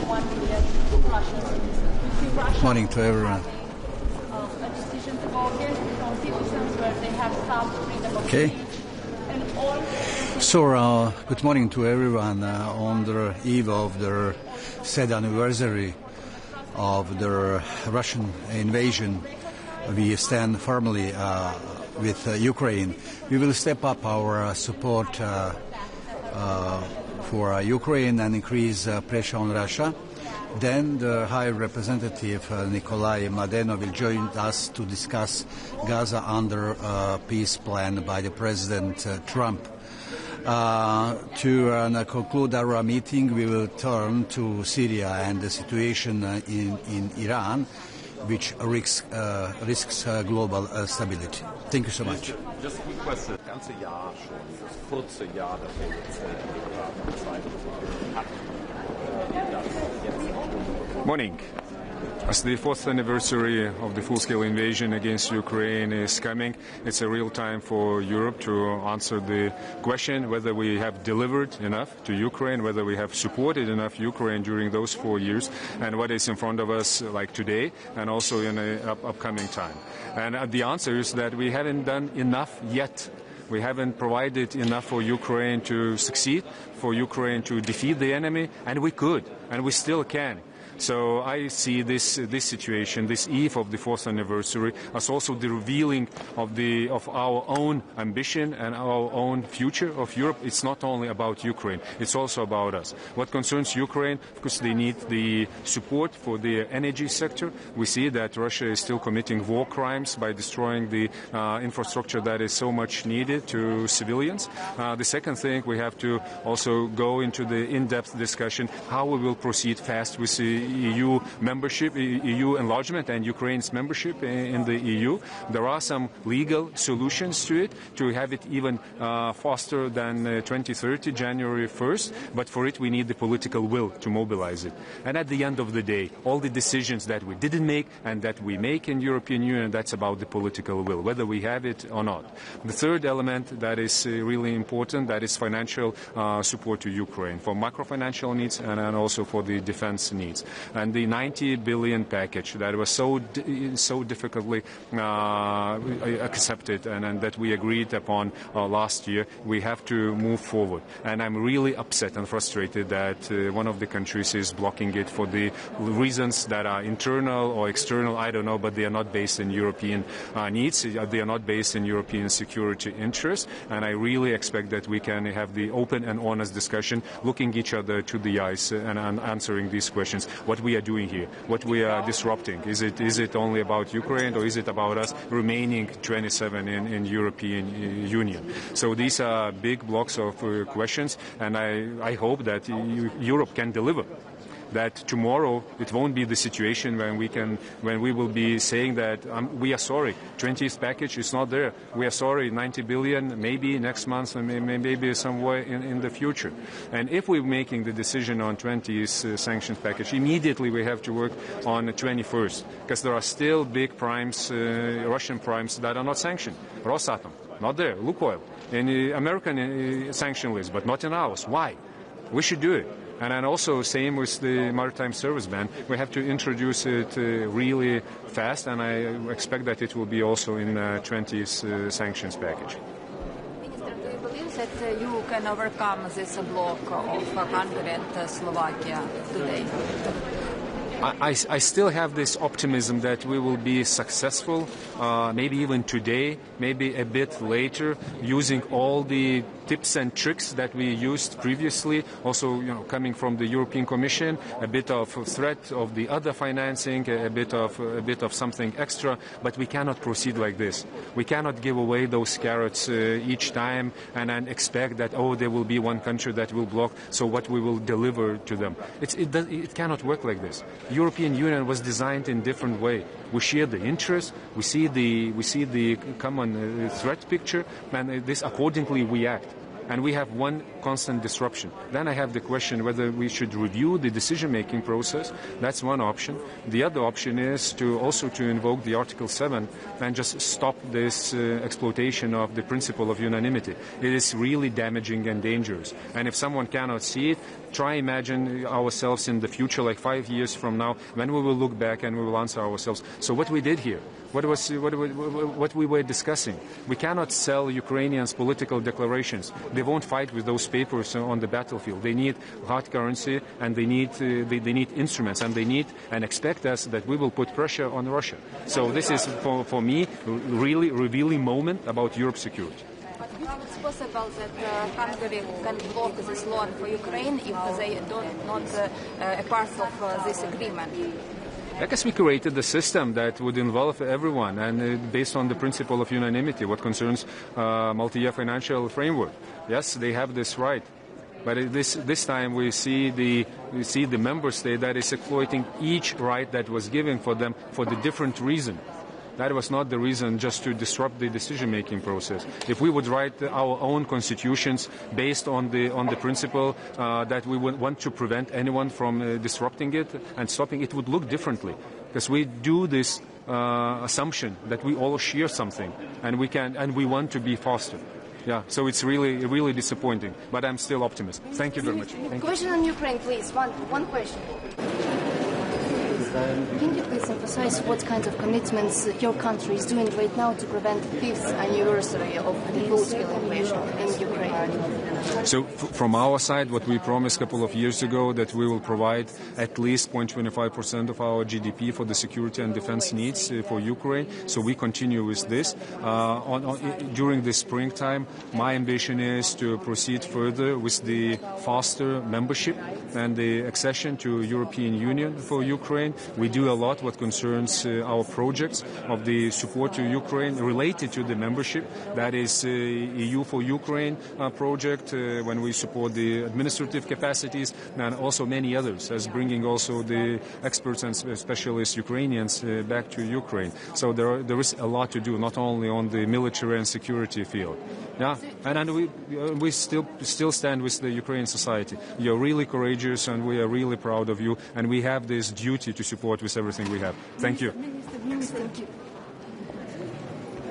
1 million Russian citizens. Morning to everyone. A decision to go against its own citizens where they have stopped freedom of Okay. speech and all. So, good morning to everyone on the eve of the sad anniversary of the Russian invasion. We stand firmly with Ukraine. We will step up our support for Ukraine and increase pressure on Russia. Then the High Representative Nikolai Mladenov will join us to discuss Gaza under a peace plan by the President Trump. To conclude our meeting, we will turn to Syria and the situation in Iran, which risks global stability. Thank you so much. Just a quick question. Das ganze Jahr schon, das kurze Jahr, das wir jetzt Zeit hatten, Morning. As the 4th anniversary of the full-scale invasion against Ukraine is coming, it's a real time for Europe to answer the question whether we have delivered enough to Ukraine, whether we have supported enough Ukraine during those 4 years, and what is in front of us like today and also in the upcoming time. And the answer is that we haven't done enough yet. We haven't provided enough for Ukraine to succeed, for Ukraine to defeat the enemy, and we could, and we still can. So I see this situation, this eve of the 4th anniversary, as also the revealing of our own ambition and our own future of Europe. It's not only about Ukraine, it's also about us. What concerns Ukraine, because they need the support for the energy sector. We see that Russia is still committing war crimes by destroying the infrastructure that is so much needed to civilians. The second thing, we have to also go into the in-depth discussion how we will proceed fast with the EU membership, EU enlargement and Ukraine's membership in the EU. There are some legal solutions to it, to have it even faster than 2030, January 1st, but for it we need the political will to mobilize it. And at the end of the day, all the decisions that we didn't make and that we make in European Union, that's about the political will, whether we have it or not. The third element that is really important, that is financial support to Ukraine for macro-financial needs and also for the defense needs. And the 90 billion package that was so difficultly accepted and that we agreed upon last year, we have to move forward. And I'm really upset and frustrated that one of the countries is blocking it for the reasons that are internal or external, I don't know, but they are not based in European needs. They are not based in European security interests. And I really expect that we can have the open and honest discussion, looking each other to the eyes and answering these questions. What we are doing here, what we are disrupting. Is it only about Ukraine, or is it about us remaining 27 in European Union? So these are big blocks of questions, and I hope that Europe can deliver. That tomorrow it won't be the situation when we will be saying that we are sorry, 20th package is not there. We are sorry, 90 billion, maybe next month, maybe somewhere in the future. And if we're making the decision on 20th sanctions package, immediately we have to work on the 21st, because there are still big primes, Russian primes that are not sanctioned. Rosatom, not there. Lukoil, in the American sanction list, but not in ours. Why? We should do it. And then also, same with the maritime service ban, we have to introduce it really fast, and I expect that it will be also in 20th sanctions package. Minister, do you believe that you can overcome this block of Hungary and Slovakia today? I still have this optimism that we will be successful, maybe even today, maybe a bit later, using all the tips and tricks that we used previously, also coming from the European Commission, a bit of threat of the other financing, a bit of something extra, but we cannot proceed like this. We cannot give away those carrots each time and expect that, there will be one country that will block, so what we will deliver to them. It cannot work like this. European Union was designed in different way. We share the interests, we see the common threat picture, and this accordingly we act. And we have one constant disruption. Then I have the question whether we should review the decision-making process. That's one option. The other option is to invoke the Article 7 and just stop this exploitation of the principle of unanimity. It is really damaging and dangerous. And if someone cannot see it, try imagine ourselves in the future, like 5 years from now, when we will look back and we will answer ourselves. So what we did here, what we were discussing. We cannot sell Ukrainians political declarations. They won't fight with those papers on the battlefield. They need hard currency, and they need instruments, and they need and expect us that we will put pressure on Russia. So this is for me really revealing moment about Europe's security. How it's possible that Hungary can block this loan for Ukraine if they not a part of this agreement? I guess we created the system that would involve everyone, and based on the principle of unanimity, what concerns multi-year financial framework. Yes, they have this right, but this time we see the member state that is exploiting each right that was given for them for the different reason. That was not the reason just to disrupt the decision-making process. If we would write our own constitutions based on the principle that we would want to prevent anyone from disrupting it and stopping it, would look differently. Because we do this assumption that we all share something and we want to be faster. Yeah, so it's really disappointing, but I'm still optimist. Thank you very much. Question on Ukraine, please. One question. Can you please emphasize what kind of commitments your country is doing right now to prevent the 5th anniversary of the full-scale invasion in Ukraine? So from our side, what we promised a couple of years ago, that we will provide at least 0.25% of our GDP for the security and defense needs for Ukraine. So we continue with this. During the springtime, my ambition is to proceed further with the faster membership and the accession to European Union for Ukraine. We do a lot what concerns our projects of the support to Ukraine related to the membership. That is EU for Ukraine project, when we support the administrative capacities, and also many others, as bringing also the experts and specialist Ukrainians back to Ukraine. So there is a lot to do, not only on the military and security field. Yeah, and we still stand with the Ukrainian society. You're really courageous, and we are really proud of you, and we have this duty to support with everything we have. Thank you. Thank you.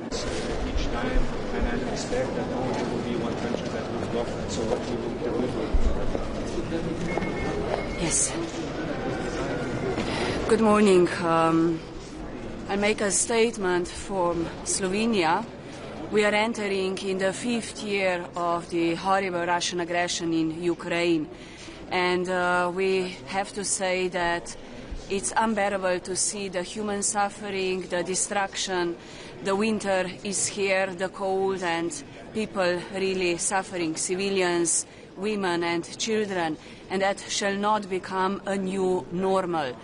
Each time, and I expect that only will be one country that will block it. So what we will deliver. Yes. Good morning. I make a statement from Slovenia. We are entering in the 5th year of the horrible Russian aggression in Ukraine. And we have to say that it's unbearable to see the human suffering, the destruction. The winter is here, the cold, and people really suffering, civilians, women and children. And that shall not become a new normal.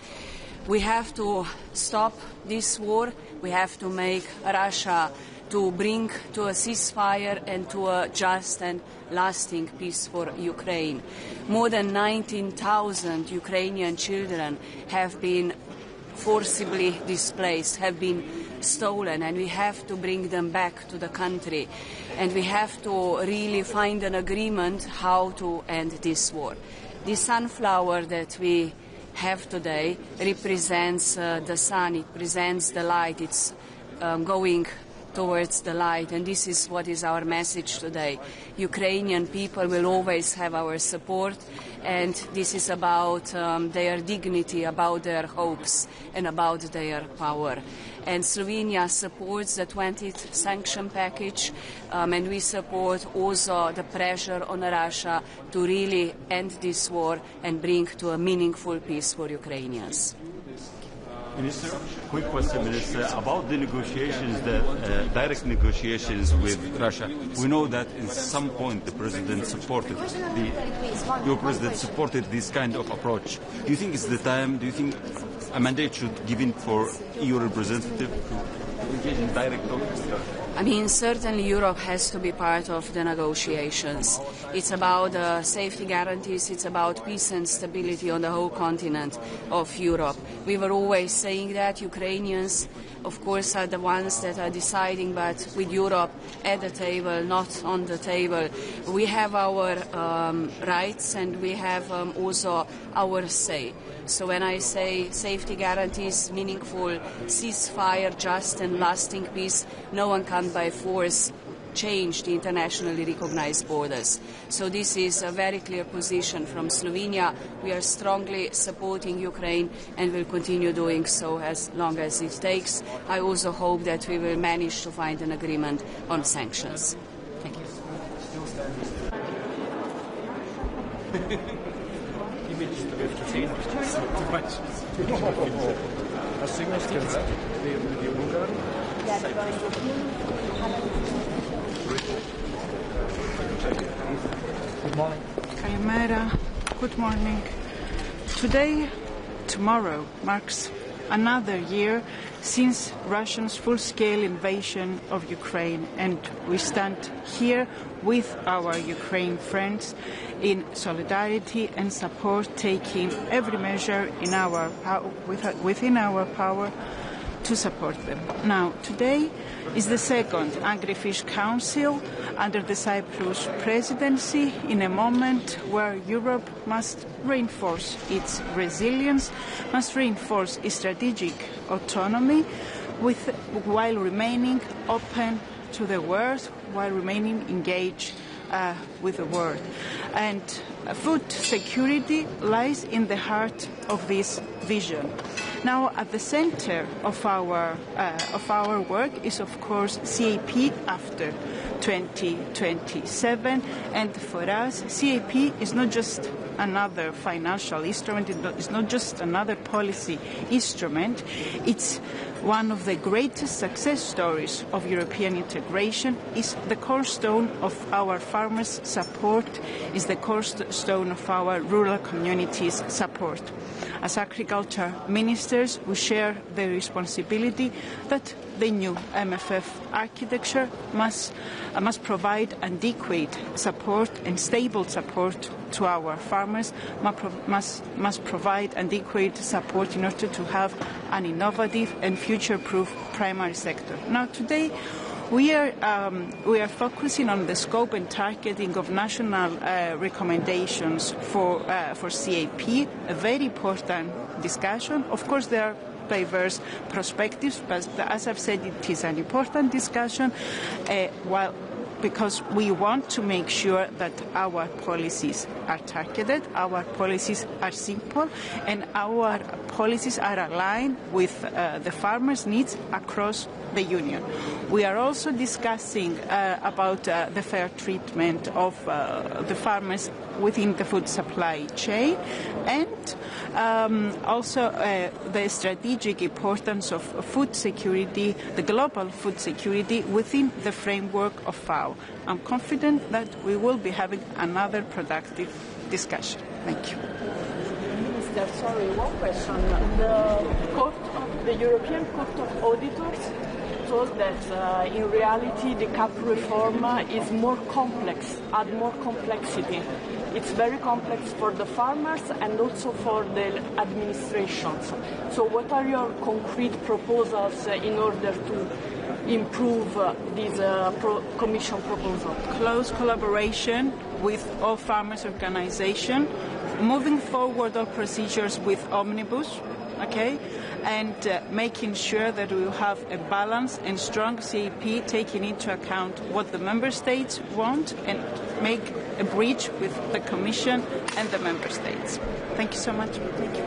We have to stop this war. We have to make Russia to bring to a ceasefire and to a just and lasting peace for Ukraine. More than 19,000 Ukrainian children have been forcibly displaced, have been stolen, and we have to bring them back to the country. And we have to really find an agreement how to end this war. The sunflower that we have today represents the sun, it presents the light, it's going towards the light, and this is what is our message today. Ukrainian people will always have our support, and this is about their dignity, about their hopes, and about their power. And Slovenia supports the 20th sanction package, and we support also the pressure on Russia to really end this war and bring to a meaningful peace for Ukrainians. Minister, quick question, Minister, about the negotiations, direct negotiations with Russia. We know that in some point the President supported your President supported this kind of approach. Do you think it's the time? Do you think a mandate should be given for EU representative to engage in direct talks with Russia? I mean, certainly Europe has to be part of the negotiations. It's about safety guarantees, it's about peace and stability on the whole continent of Europe. We were always saying that Ukrainians, of course, are the ones that are deciding, but with Europe at the table, not on the table. We have our rights, and we have also our say. So when I say safety guarantees, meaningful ceasefire, just and lasting peace, no one can by force change the internationally recognized borders. So this is a very clear position from Slovenia. We are strongly supporting Ukraine and will continue doing so as long as it takes. I also hope that we will manage to find an agreement on sanctions. Thank you. Good morning. Kalimera. Good morning. Today, tomorrow, marks another year since Russia's full-scale invasion of Ukraine, and we stand here with our Ukraine friends in solidarity and support, taking every measure in our within our power to support them. Now, today is the second Agri-Fish Council under the Cyprus presidency, in a moment where Europe must reinforce its resilience, must reinforce its strategic autonomy, while remaining open to the world, while remaining engaged with the world. And food security lies in the heart of this vision. Now, at the center of our work is, of course, CAP after 2027. And for us, CAP is not just another financial instrument, it's not just another policy instrument, it's one of the greatest success stories of European integration, is the cornerstone of our farmers' support, is the cornerstone of our rural communities' support. As agriculture ministers, we share the responsibility that the new MFF architecture must provide adequate support and stable support to our farmers, must provide adequate support in order to have an innovative and future-proof primary sector. Now, today, we are focusing on the scope and targeting of national recommendations for CAP, a very important discussion. Of course, there are diverse perspectives, but as I've said, it is an important discussion, because we want to make sure that our policies are targeted, our policies are simple, and our policies are aligned with the farmers' needs across the Union. We are also discussing about the fair treatment of the farmers within the food supply chain, and also the strategic importance of food security, the global food security within the framework of FAO. I'm confident that we will be having another productive discussion. Thank you. Minister, sorry, one question. The European Court of Auditors told that in reality the CAP reform is more complex, add more complexity. It's very complex for the farmers and also for the administrations. So what are your concrete proposals in order to improve this Commission proposal? Close collaboration with all farmers' organizations, moving forward all procedures with omnibus, okay, and making sure that we will have a balanced and strong CAP, taking into account what the member states want and make a bridge with the Commission and the member states. Thank you so much. Thank you.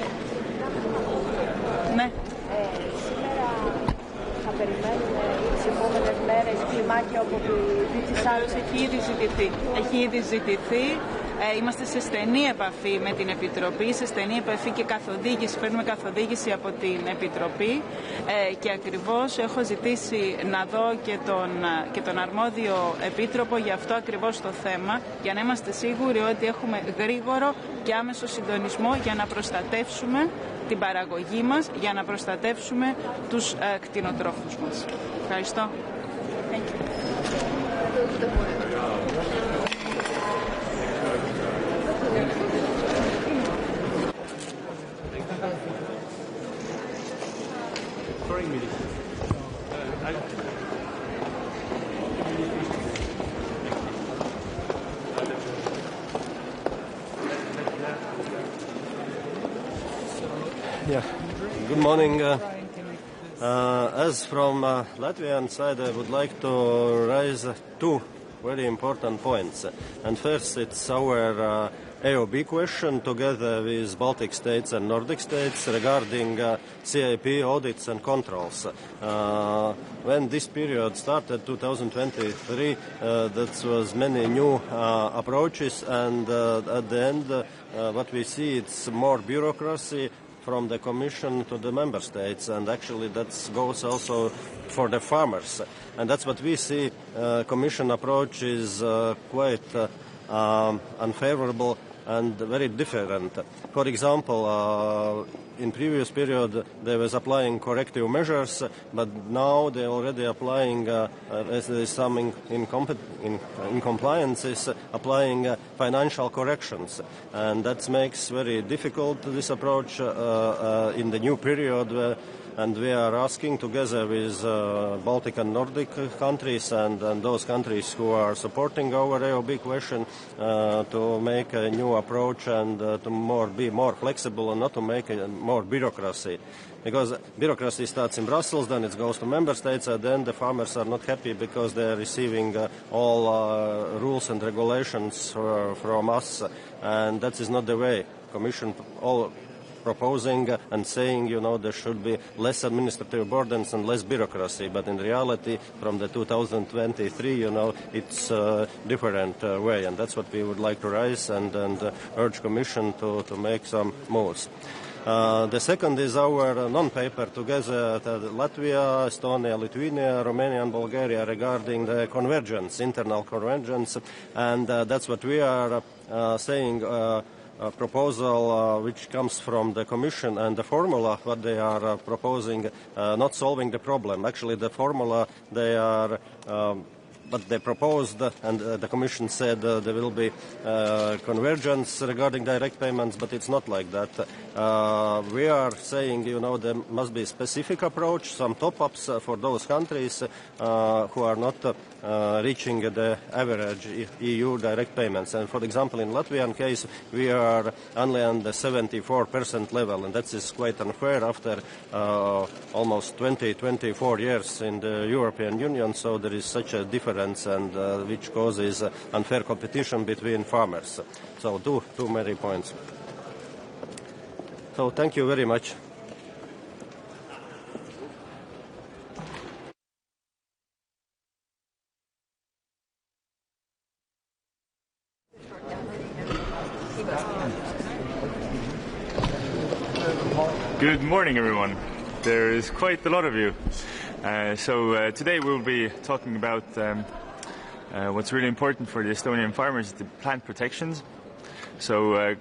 Έχει ήδη ζητηθεί. Είμαστε σε στενή επαφή με την Επιτροπή, σε στενή επαφή και καθοδήγηση, παίρνουμε καθοδήγηση από την Επιτροπή και ακριβώς έχω ζητήσει να δω και τον αρμόδιο Επίτροπο για αυτό ακριβώς το θέμα, για να είμαστε σίγουροι ότι έχουμε γρήγορο και άμεσο συντονισμό για να προστατεύσουμε την παραγωγή μας, για να προστατεύσουμε τους κτηνοτρόφους μας. Ευχαριστώ. Thank you. Yeah. Good morning. As from Latvian side, I would like to raise two very important points. And first, it's our AOB question together with Baltic states and Nordic states regarding CAP audits and controls. When this period started, 2023, that was many new approaches, and at the end, what we see, it's more bureaucracy from the Commission to the Member States, and actually that goes also for the farmers. And that's what we see. Commission approach is quite unfavorable and very different. For example, in previous period they was applying corrective measures, but now they're already applying, as there is some incompliances, applying financial corrections. And that makes very difficult this approach in the new period and we are asking together with Baltic and Nordic countries and those countries who are supporting our AOB question to make a new approach and to be more flexible and not to make more bureaucracy. Because bureaucracy starts in Brussels, then it goes to member states, and then the farmers are not happy because they are receiving all rules and regulations from us, and that is not the way. Commission all proposing and saying, there should be less administrative burdens and less bureaucracy, but in reality, from the 2023, it's a different way, and that's what we would like to raise and urge Commission to make some moves. The second is our non-paper together Latvia, Estonia, Lithuania, Romania and Bulgaria regarding the convergence, internal convergence, and that's what we are saying, a proposal which comes from the Commission, and the formula what they are proposing not solving the problem. Actually, the formula they are but they proposed, and the Commission said there will be convergence regarding direct payments, but it's not like that. We are saying, there must be a specific approach, some top-ups for those countries who are not reaching the average EU direct payments. And for example, in Latvian case, we are only on the 74% level, and that is quite unfair after almost 24 years in the European Union, so there is such a difference and which causes unfair competition between farmers. So two many points. So thank you very much. Good morning, everyone. There is quite a lot of you. So today we'll be talking about what's really important for the Estonian farmers, the plant protections. So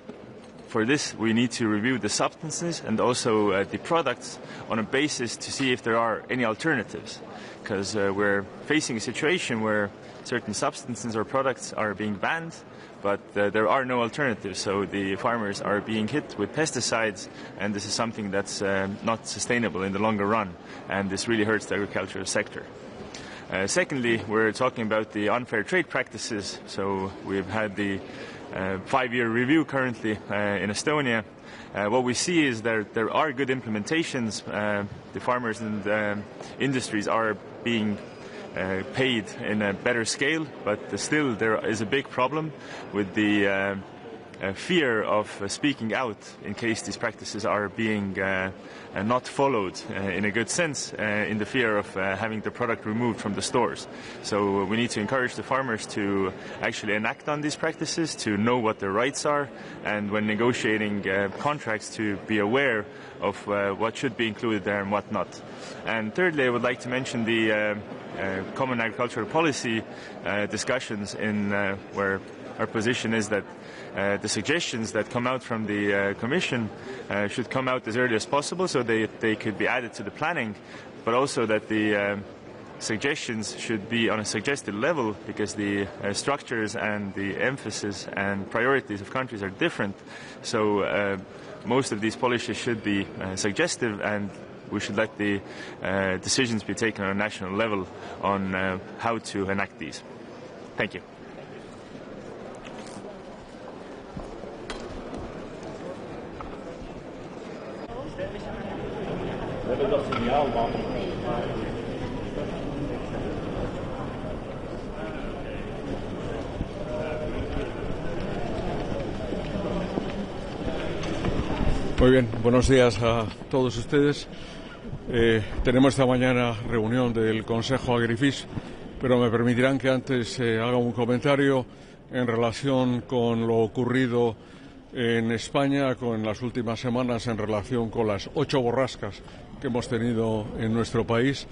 for this we need to review the substances and also the products on a basis to see if there are any alternatives. Because we're facing a situation where certain substances or products are being banned, but there are no alternatives, so the farmers are being hit with pesticides, and this is something that's not sustainable in the longer run, and this really hurts the agricultural sector. Secondly, we're talking about the unfair trade practices. So we've had the 5-year review currently in Estonia. What we see is there are good implementations. The farmers and industries are being paid in a better scale, but still there is a big problem with the fear of speaking out in case these practices are being not followed in a good sense, in the fear of having the product removed from the stores. So we need to encourage the farmers to actually enact on these practices, to know what their rights are, and when negotiating contracts to be aware of what should be included there and what not. And thirdly, I would like to mention the Common Agricultural Policy discussions in where our position is that the suggestions that come out from the Commission should come out as early as possible so they could be added to the planning, but also that the suggestions should be on a suggested level because the structures and the emphasis and priorities of countries are different. So most of these policies should be suggestive, and we should let the decisions be taken on a national level on how to enact these. Thank you. Muy bien, buenos días a todos ustedes. Tenemos esta mañana reunión del Consejo Agrifish, pero me permitirán que antes haga un comentario en relación con lo ocurrido en España en las últimas semanas en relación con las 8 borrascas que hemos tenido en nuestro país,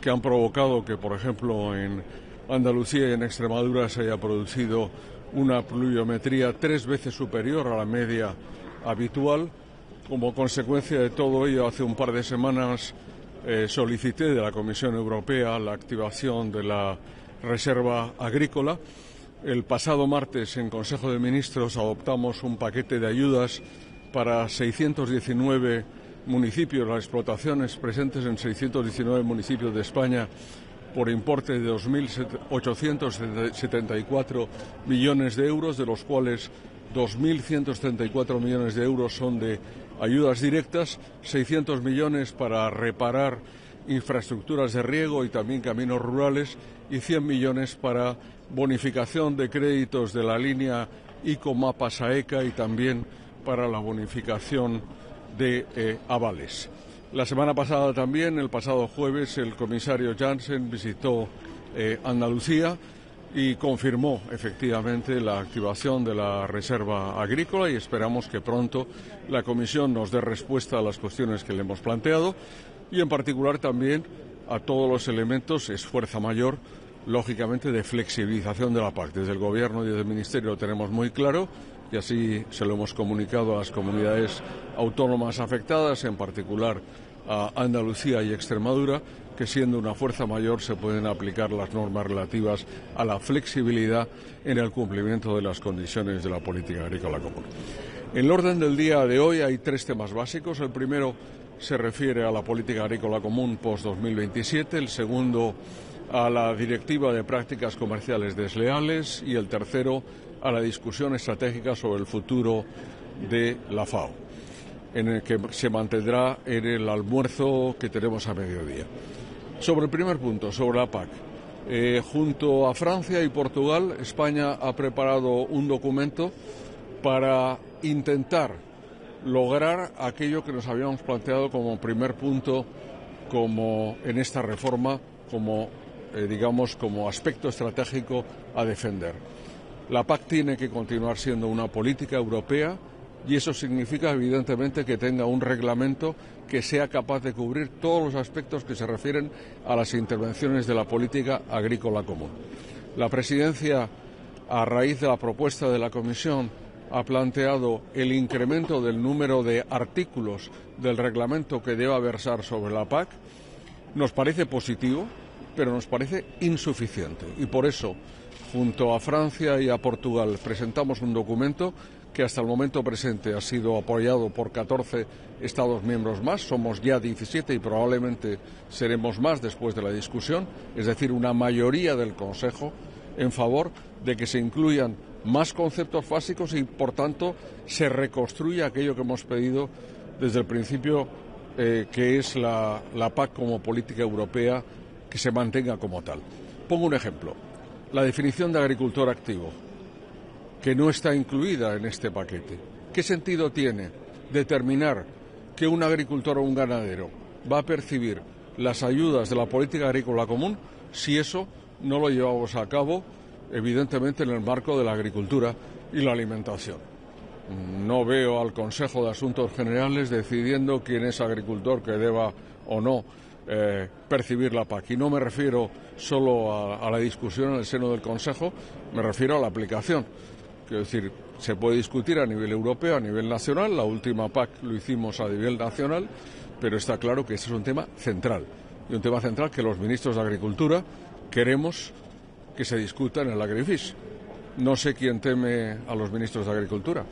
que han provocado que, por ejemplo, en Andalucía y en Extremadura se haya producido una pluviometría 3 veces superior a la media habitual. Como consecuencia de todo ello, hace un par de semanas solicité de la Comisión Europea la activación de la reserva agrícola. El pasado martes, en Consejo de Ministros, adoptamos un paquete de ayudas para 619 municipios, las explotaciones presentes en 619 municipios de España por importe de 2.874 millones de euros, de los cuales 2.134 millones de euros son de ayudas directas, 600 millones para reparar infraestructuras de riego y también caminos rurales y 100 millones para bonificación de créditos de la línea ICO-MAPA-SAECA y también para la bonificación de avales. La semana pasada también, el pasado jueves, el comisario Janssen visitó Andalucía y confirmó efectivamente la activación de la reserva agrícola y esperamos que pronto la Comisión nos dé respuesta a las cuestiones que le hemos planteado y en particular también a todos los elementos, es fuerza mayor, lógicamente, de flexibilización de la PAC. Desde el Gobierno y desde el Ministerio lo tenemos muy claro y así se lo hemos comunicado a las comunidades autónomas afectadas, en particular a Andalucía y Extremadura, que siendo una fuerza mayor se pueden aplicar las normas relativas a la flexibilidad en el cumplimiento de las condiciones de la política agrícola común. En el orden del día de hoy hay tres temas básicos. El primero se refiere a la política agrícola común post-2027, el segundo a la Directiva de Prácticas Comerciales Desleales y el tercero a la discusión estratégica sobre el futuro de la FAO, en el que se mantendrá en el almuerzo que tenemos a mediodía. Sobre el primer punto, sobre la PAC, junto a Francia y Portugal, España ha preparado un documento para intentar lograr aquello que nos habíamos planteado como primer punto, como en esta reforma, como como aspecto estratégico a defender. La PAC tiene que continuar siendo una política europea y eso significa evidentemente que tenga un reglamento que sea capaz de cubrir todos los aspectos que se refieren a las intervenciones de la política agrícola común. La Presidencia, a raíz de la propuesta de la Comisión, ha planteado el incremento del número de artículos del reglamento que deba versar sobre la PAC. Nos parece positivo, pero nos parece insuficiente y por eso, junto a Francia y a Portugal, presentamos un documento que hasta el momento presente ha sido apoyado por 14 Estados miembros más, somos ya 17 y probablemente seremos más después de la discusión, es decir, una mayoría del Consejo en favor de que se incluyan más conceptos básicos y, por tanto, se reconstruya aquello que hemos pedido desde el principio, que es la PAC como política europea, que se mantenga como tal. Pongo un ejemplo. La definición de agricultor activo, que no está incluida en este paquete. ¿Qué sentido tiene determinar que un agricultor o un ganadero va a percibir las ayudas de la política agrícola común si eso no lo llevamos a cabo, evidentemente, en el marco de la agricultura y la alimentación? No veo al Consejo de Asuntos Generales decidiendo quién es agricultor que deba o no percibir la PAC. Y no me refiero solo a la discusión en el seno del Consejo, me refiero a la aplicación. Quiero decir, se puede discutir a nivel europeo, a nivel nacional. La última PAC lo hicimos a nivel nacional, pero está claro que ese es un tema central. Y un tema central que los ministros de Agricultura queremos que se discuta en el Agrifish. No sé quién teme a los ministros de Agricultura,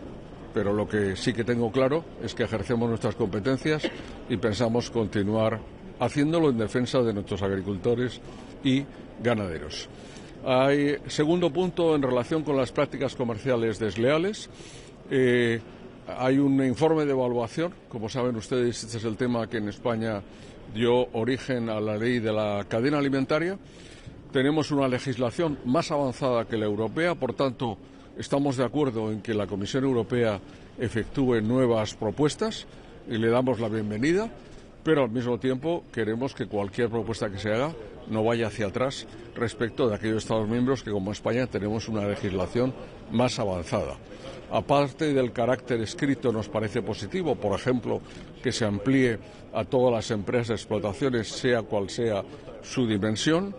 pero lo que sí que tengo claro es que ejercemos nuestras competencias y pensamos continuar haciéndolo en defensa de nuestros agricultores y ganaderos. Hay segundo punto en relación con las prácticas comerciales desleales. Hay un informe de evaluación. Como saben ustedes, este es el tema que en España dio origen a la ley de la cadena alimentaria. Tenemos una legislación más avanzada que la europea, por tanto, estamos de acuerdo en que la Comisión Europea efectúe nuevas propuestas y le damos la bienvenida, pero al mismo tiempo queremos que cualquier propuesta que se haga no vaya hacia atrás respecto de aquellos Estados miembros que, como España, tenemos una legislación más avanzada. Aparte del carácter escrito, nos parece positivo, por ejemplo, que se amplíe a todas las empresas de explotaciones, sea cual sea su dimensión,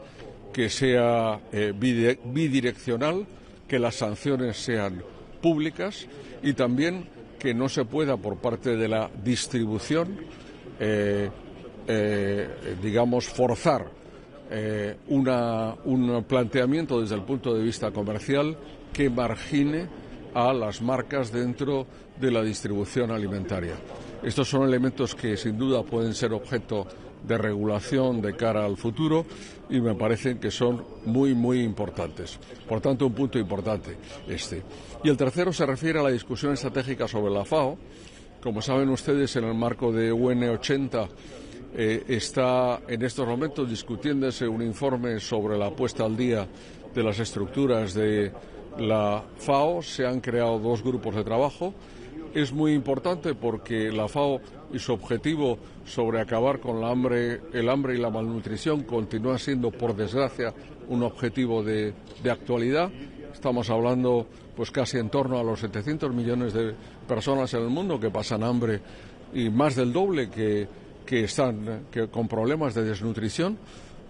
que sea bidireccional, que las sanciones sean públicas y también que no se pueda, por parte de la distribución, forzar un planteamiento desde el punto de vista comercial que margine a las marcas dentro de la distribución alimentaria. Estos son elementos que sin duda pueden ser objeto de regulación de cara al futuro y me parecen que son muy importantes. Por tanto, un punto importante este. Y el tercero se refiere a la discusión estratégica sobre la FAO. Como saben ustedes, en el marco de UN80 está en estos momentos discutiéndose un informe sobre la puesta al día de las estructuras de la FAO. Se han creado 2 grupos de trabajo. Es muy importante porque la FAO y su objetivo sobre acabar con el hambre y la malnutrición continúa siendo, por desgracia, un objetivo de actualidad. Estamos hablando pues casi en torno a los 700 millones de personas en el mundo que pasan hambre y más del doble que están con problemas de desnutrición.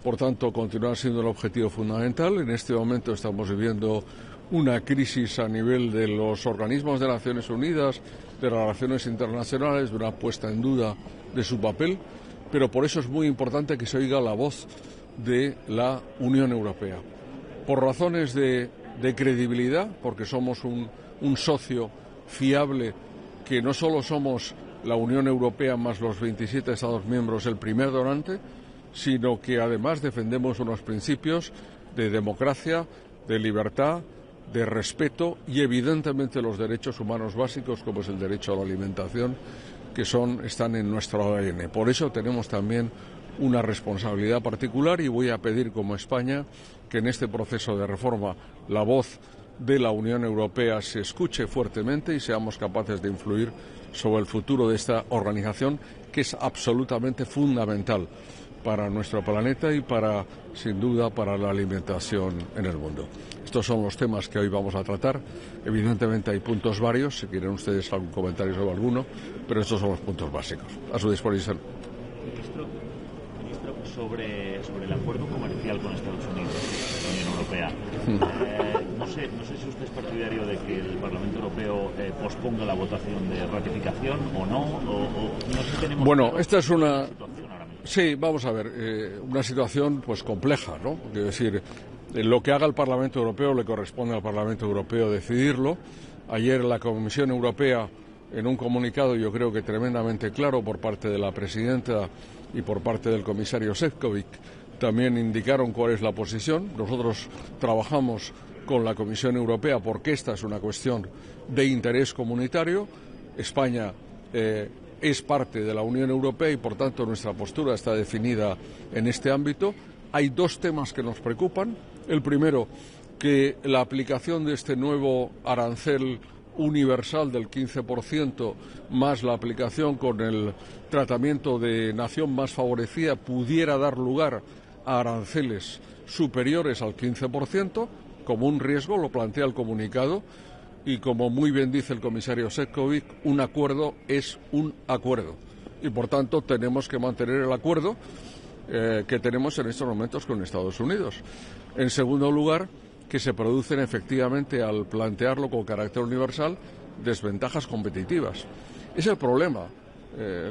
Por tanto, continúa siendo el objetivo fundamental. En este momento estamos viviendo una crisis a nivel de los organismos de Naciones Unidas, de las relaciones internacionales, de una puesta en duda de su papel, pero por eso es muy importante que se oiga la voz de la Unión Europea. Por razones de credibilidad, porque somos un socio fiable, que no solo somos la Unión Europea más los 27 Estados miembros el primer donante, sino que además defendemos unos principios de democracia, de libertad, de respeto y evidentemente los derechos humanos básicos, como es el derecho a la alimentación, que están en nuestro ADN. Por eso tenemos también una responsabilidad particular y voy a pedir como España que en este proceso de reforma la voz de la Unión Europea se escuche fuertemente y seamos capaces de influir sobre el futuro de esta organización, que es absolutamente fundamental para nuestro planeta y sin duda, para la alimentación en el mundo. Estos son los temas que hoy vamos a tratar. Evidentemente hay puntos varios, si quieren ustedes algún comentario sobre alguno, pero estos son los puntos básicos. A su disposición. Ministro, sobre el acuerdo comercial con Estados Unidos, la Unión Europea, no sé si usted es partidario de que el Parlamento Europeo posponga la votación de ratificación o no, o no sé si tenemos... Bueno, esta es una... Sí, vamos a ver, una situación pues compleja, ¿no? Es decir, lo que haga el Parlamento Europeo le corresponde al Parlamento Europeo decidirlo. Ayer la Comisión Europea, en un comunicado yo creo que tremendamente claro por parte de la presidenta y por parte del comisario Šefčovič, también indicaron cuál es la posición. Nosotros trabajamos con la Comisión Europea porque esta es una cuestión de interés comunitario. España es parte de la Unión Europea y, por tanto, nuestra postura está definida en este ámbito. Hay 2 temas que nos preocupan. El primero, que la aplicación de este nuevo arancel universal del 15% más la aplicación con el tratamiento de nación más favorecida pudiera dar lugar a aranceles superiores al 15%, como un riesgo, lo plantea el comunicado. Y como muy bien dice el comisario Šefčovič, un acuerdo es un acuerdo. Y por tanto tenemos que mantener el acuerdo que tenemos en estos momentos con Estados Unidos. En segundo lugar, que se producen efectivamente al plantearlo con carácter universal desventajas competitivas. Es el problema.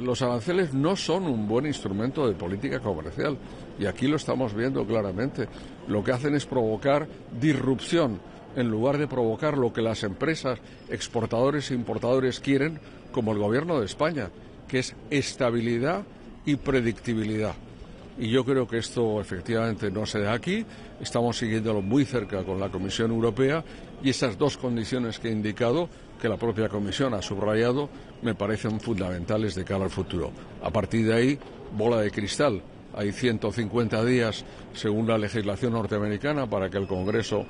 Los aranceles no son un buen instrumento de política comercial y aquí lo estamos viendo claramente. Lo que hacen es provocar disrupción en lugar de provocar lo que las empresas exportadores e importadores quieren, como el Gobierno de España, que es estabilidad y predictibilidad. Y yo creo que esto efectivamente no se da aquí. Estamos siguiéndolo muy cerca con la Comisión Europea y esas 2 condiciones que he indicado, que la propia Comisión ha subrayado, me parecen fundamentales de cara al futuro. A partir de ahí, bola de cristal. Hay 150 días, según la legislación norteamericana, para que el Congreso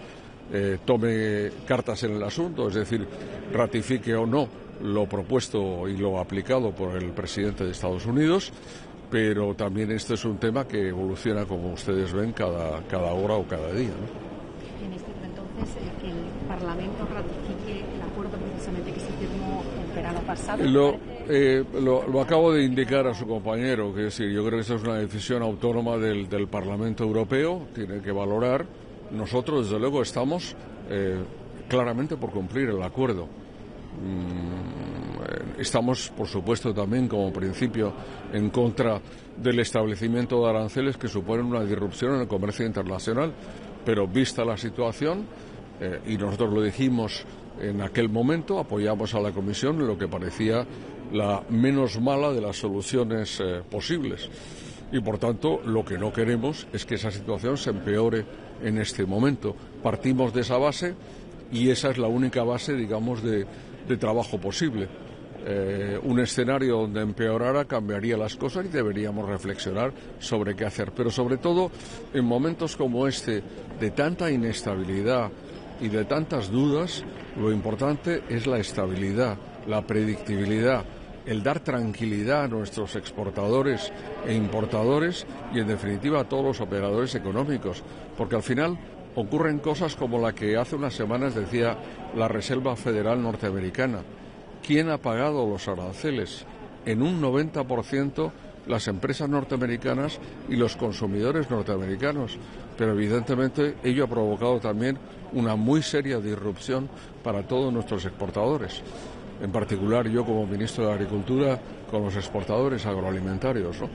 tome cartas en el asunto, es decir, ratifique o no lo propuesto y lo aplicado por el presidente de Estados Unidos, pero también este es un tema que evoluciona, como ustedes ven, cada hora o cada día, ¿no? En este entonces, que el Parlamento ratifique el acuerdo precisamente que se firmó el verano pasado. Lo acabo de indicar a su compañero, que es decir, yo creo que esta es una decisión autónoma del Parlamento Europeo, tiene que valorar. Nosotros, desde luego, estamos claramente por cumplir el acuerdo. Estamos, por supuesto, también como principio en contra del establecimiento de aranceles que suponen una disrupción en el comercio internacional, pero vista la situación, y nosotros lo dijimos en aquel momento, apoyamos a la Comisión en lo que parecía la menos mala de las soluciones posibles. Y por tanto, lo que no queremos es que esa situación se empeore en este momento. Partimos de esa base y esa es la única base, digamos, de trabajo posible. Un escenario donde empeorara cambiaría las cosas y deberíamos reflexionar sobre qué hacer. Pero sobre todo, en momentos como este, de tanta inestabilidad y de tantas dudas, lo importante es la estabilidad, la predictibilidad, el dar tranquilidad a nuestros exportadores e importadores y, en definitiva, a todos los operadores económicos, porque al final ocurren cosas como la que hace unas semanas decía la Reserva Federal norteamericana. ¿Quién ha pagado los aranceles? En un 90% las empresas norteamericanas y los consumidores norteamericanos, pero evidentemente ello ha provocado también una muy seria disrupción para todos nuestros exportadores. En particular yo como ministro de Agricultura con los exportadores agroalimentarios, ¿no?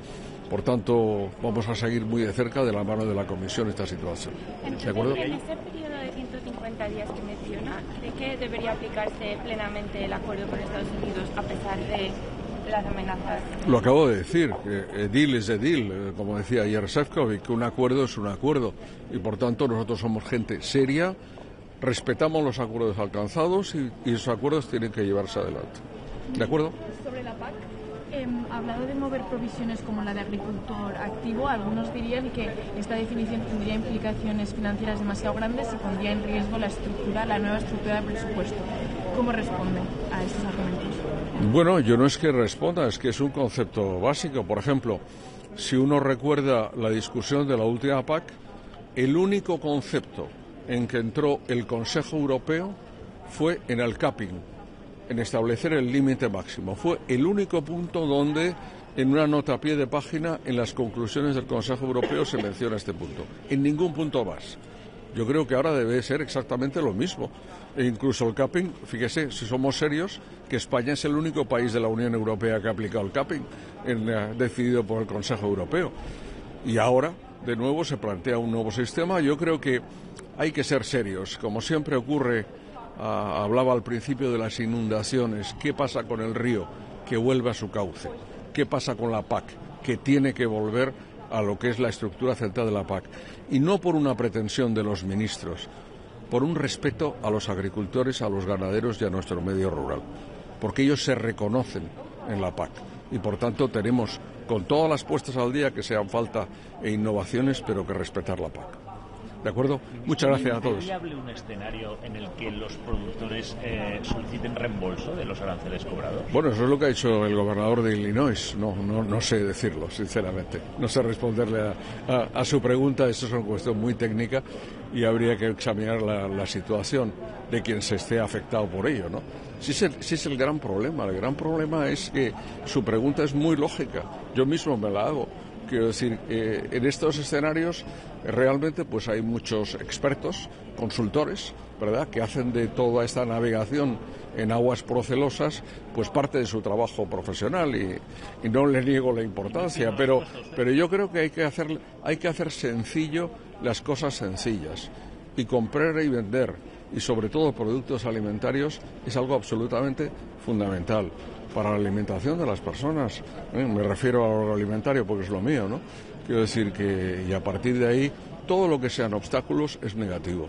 Por tanto, vamos a seguir muy de cerca de la mano de la Comisión esta situación. ¿De acuerdo? En ese periodo de 150 días que menciona, ¿cree que debería aplicarse plenamente el acuerdo con Estados Unidos a pesar de las amenazas? Lo acabo de decir, que deal es deal, como decía ayer Šefčovič, que un acuerdo es un acuerdo y por tanto nosotros somos gente seria, respetamos los acuerdos alcanzados y esos acuerdos tienen que llevarse adelante. ¿De acuerdo? Sobre la PAC, hablado de mover provisiones como la de agricultor activo, algunos dirían que esta definición tendría implicaciones financieras demasiado grandes y pondría en riesgo la nueva estructura de presupuesto. ¿Cómo responden a estos argumentos? Bueno, yo no es que responda, es que es un concepto básico. Por ejemplo, si uno recuerda la discusión de la última PAC, el único concepto en que entró el Consejo Europeo fue en el capping, en establecer el límite máximo. Fue el único punto donde, en una nota a pie de página, en las conclusiones del Consejo Europeo se menciona este punto. En ningún punto más. Yo creo que ahora debe ser exactamente lo mismo. E incluso el capping, fíjese, si somos serios, que España es el único país de la Unión Europea que ha aplicado el capping, decidido por el Consejo Europeo. Y ahora, de nuevo, se plantea un nuevo sistema. Yo creo que hay que ser serios. Como siempre ocurre, hablaba al principio de las inundaciones. ¿Qué pasa con el río? Que vuelve a su cauce. ¿Qué pasa con la PAC? Que tiene que volver a lo que es la estructura central de la PAC. Y no por una pretensión de los ministros, por un respeto a los agricultores, a los ganaderos y a nuestro medio rural. Porque ellos se reconocen en la PAC. Y por tanto tenemos, con todas las puestas al día que sean falta e innovaciones, pero que respetar la PAC. ¿De acuerdo? Muchas gracias a todos. ¿Es viable un escenario en el que los productores soliciten reembolso de los aranceles cobrados? Bueno, eso es lo que ha hecho el gobernador de Illinois. No sé decirlo, sinceramente. No sé responderle a su pregunta. Esto es una cuestión muy técnica y habría que examinar la situación de quien se esté afectado por ello, ¿no? Sí es el gran problema. El gran problema es que su pregunta es muy lógica. Yo mismo me la hago. Quiero decir, en estos escenarios realmente pues hay muchos expertos, consultores, ¿verdad?, que hacen de toda esta navegación en aguas procelosas pues parte de su trabajo profesional y no le niego la importancia, pero yo creo que hay que hacer sencillo las cosas sencillas y comprar y vender y sobre todo productos alimentarios es algo absolutamente fundamental para la alimentación de las personas. Me refiero al agroalimentario porque es lo mío, ¿no? Quiero decir que, y a partir de ahí, todo lo que sean obstáculos es negativo.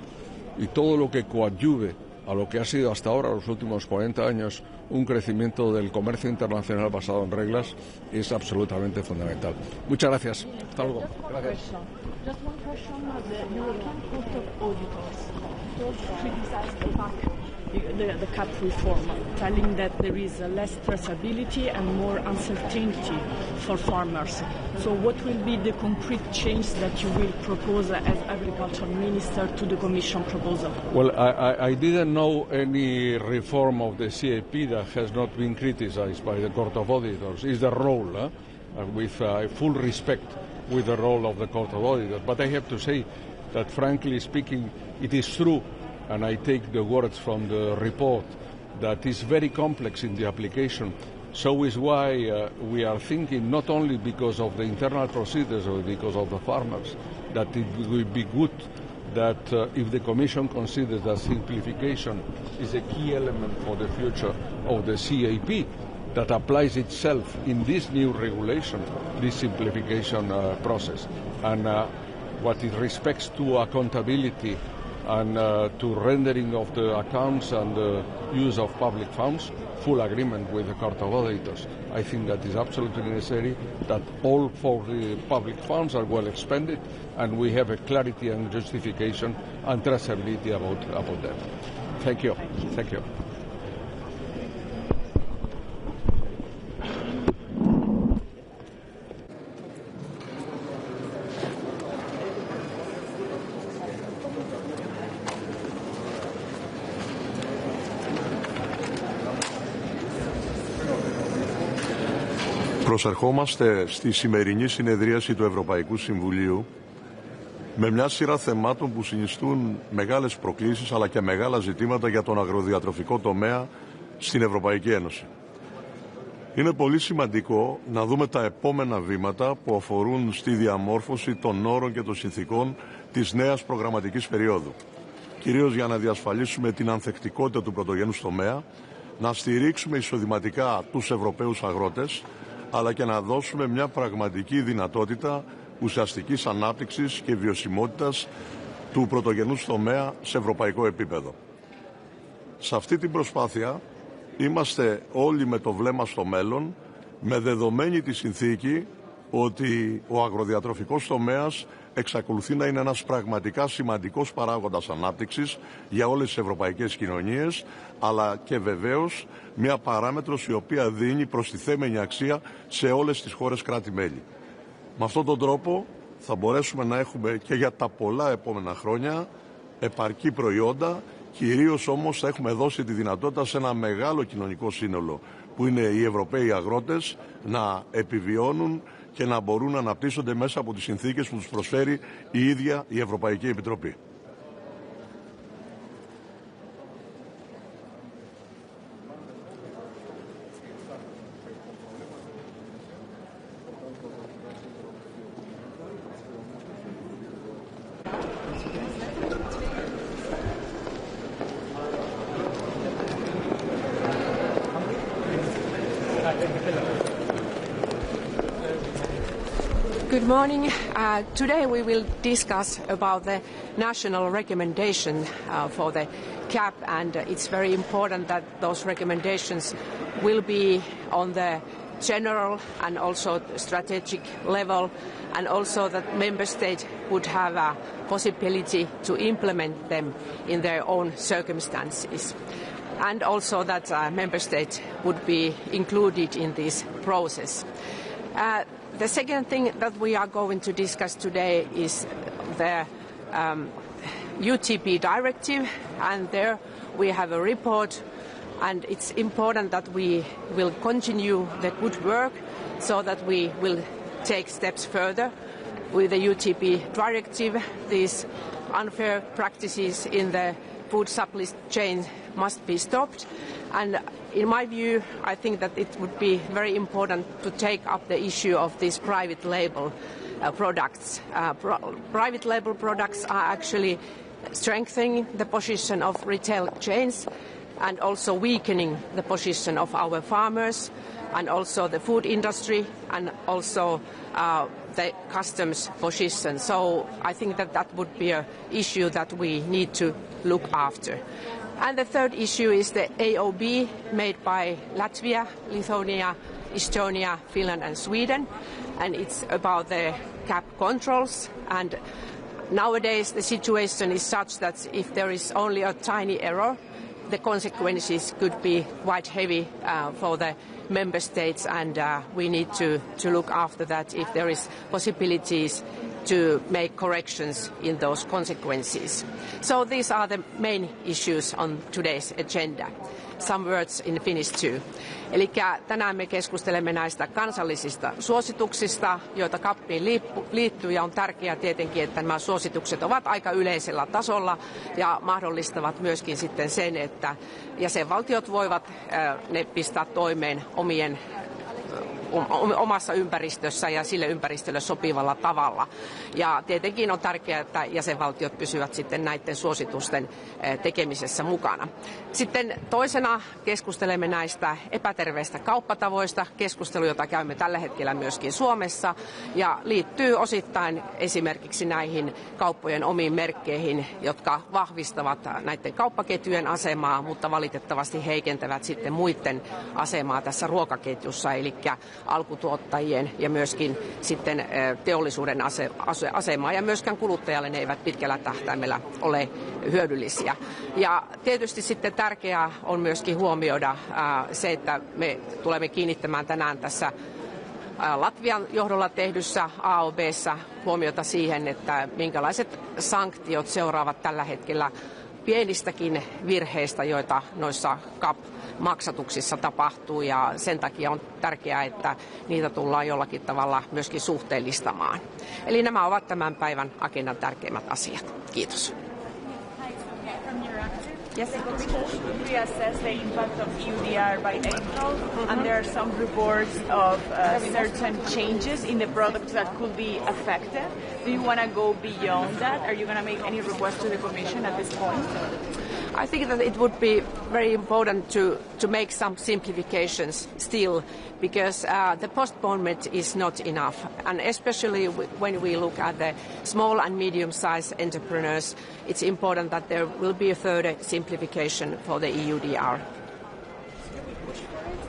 Y todo lo que coadyuve a lo que ha sido hasta ahora, los últimos 40 años, un crecimiento del comercio internacional basado en reglas, es absolutamente fundamental. Muchas gracias. Hasta luego. Gracias. Just one question. The European Court of Auditors criticized the CAP reform, telling that there is less traceability and more uncertainty for farmers. So what will be the concrete change that you will propose as Agriculture Minister to the Commission proposal? Well, I didn't know any reform of the CAP that has not been criticized by the Court of Auditors. It's the role, with full respect with the role of the Court of Auditors. But I have to say that, frankly speaking, it is true, and I take the words from the report, that is very complex in the application. So is why we are thinking, not only because of the internal procedures or because of the farmers, that it would be good that if the Commission considers that simplification is a key element for the future of the CAP, that applies itself in this new regulation, this simplification process. And what it respects to accountability and to rendering of the accounts and the use of public funds, full agreement with the Court of Auditors. I think that is absolutely necessary, that all for the public funds are well expended, and we have a clarity and justification and traceability about that. Thank you. Thank you. Προσερχόμαστε στη σημερινή συνεδρίαση του Ευρωπαϊκού Συμβουλίου με μια σειρά θεμάτων που συνιστούν μεγάλες προκλήσεις αλλά και μεγάλα ζητήματα για τον αγροδιατροφικό τομέα στην Ευρωπαϊκή Ένωση. Είναι πολύ σημαντικό να δούμε τα επόμενα βήματα που αφορούν στη διαμόρφωση των όρων και των συνθηκών της νέας προγραμματικής περίοδου. Κυρίως για να διασφαλίσουμε την ανθεκτικότητα του πρωτογενούς τομέα, να στηρίξουμε εισοδηματικά τους Ευρωπαίους αγρότες, αλλά και να δώσουμε μια πραγματική δυνατότητα ουσιαστικής ανάπτυξης και βιωσιμότητας του πρωτογενούς τομέα σε ευρωπαϊκό επίπεδο. Σε αυτή την προσπάθεια είμαστε όλοι με το βλέμμα στο μέλλον, με δεδομένη τη συνθήκη ότι ο αγροδιατροφικός τομέας εξακολουθεί να είναι ένας πραγματικά σημαντικός παράγοντας ανάπτυξης για όλες τις ευρωπαϊκές κοινωνίες, αλλά και βεβαίως μια παράμετρος η οποία δίνει προστιθέμενη αξία σε όλες τις χώρες κράτη-μέλη. Με αυτόν τον τρόπο θα μπορέσουμε να έχουμε και για τα πολλά επόμενα χρόνια επαρκή προϊόντα, κυρίως όμως θα έχουμε δώσει τη δυνατότητα σε ένα μεγάλο κοινωνικό σύνολο που είναι οι Ευρωπαίοι αγρότες να επιβιώνουν και να μπορούν να αναπτύσσονται μέσα από τις συνθήκες που τους προσφέρει η ίδια η Ευρωπαϊκή Επιτροπή. Good morning. Today we will discuss about the national recommendation for the CAP, and it's very important that those recommendations will be on the general and also strategic level, and also that member states would have a possibility to implement them in their own circumstances, and also that member states would be included in this process. The second thing that we are going to discuss today is the UTP directive, and there we have a report, and it's important that we will continue the good work so that we will take steps further with the UTP directive. These unfair practices in the food supply chain must be stopped, and in my view, I think that it would be very important to take up the issue of these private label products. Private label products are actually strengthening the position of retail chains and also weakening the position of our farmers and also the food industry and also the customs position. So I think that that would be an issue that we need to look after. And the third issue is the AOB made by Latvia, Lithuania, Estonia, Finland and Sweden, and it's about the CAP controls. And nowadays the situation is such that if there is only a tiny error, the consequences could be quite heavy for the member states, and we need to look after that if there is possibilities to make corrections in those consequences. So these are the main issues on today's agenda. Some words in Finnish too. Eli tänään me keskustelemme näistä kansallisista suosituksista, joita CAPiin liittyy, ja on tärkeää tietenkin, että nämä suositukset ovat aika yleisellä tasolla ja mahdollistavat myöskin sitten sen, että jäsenvaltiot voivat ne pistää toimeen omien omassa ympäristössä ja sille ympäristölle sopivalla tavalla. Ja tietenkin on tärkeää, että jäsenvaltiot pysyvät sitten näiden suositusten tekemisessä mukana. Sitten toisena keskustelemme näistä epäterveistä kauppatavoista, keskustelu, jota käymme tällä hetkellä myöskin Suomessa, ja liittyy osittain esimerkiksi näihin kauppojen omiin merkkeihin, jotka vahvistavat näiden kauppaketjujen asemaa, mutta valitettavasti heikentävät sitten muiden asemaa tässä ruokaketjussa, eli alkutuottajien ja myöskin sitten teollisuuden asemaa, ja myöskään kuluttajalle ne eivät pitkällä tähtäimellä ole hyödyllisiä. Ja tietysti sitten tärkeää on myöskin huomioida se, että me tulemme kiinnittämään tänään tässä Latvian johdolla tehdyssä AOB:ssa huomiota siihen, että minkälaiset sanktiot seuraavat tällä hetkellä pienistäkin virheistä, joita noissa CAP-maksatuksissa tapahtuu, ja sen takia on tärkeää, että niitä tullaan jollakin tavalla myöskin suhteellistamaan. Eli nämä ovat tämän päivän agendan tärkeimmät asiat. Kiitos. Yes, we assess the impact of EUDR by April, and there are some reports of certain changes in the products that could be affected. Do you want to go beyond that? Are you going to make any requests to the Commission at this point? I think that it would be very important to make some simplifications still, because the postponement is not enough, and especially when we look at the small and medium-sized entrepreneurs, it's important that there will be a further simplification for the EUDR.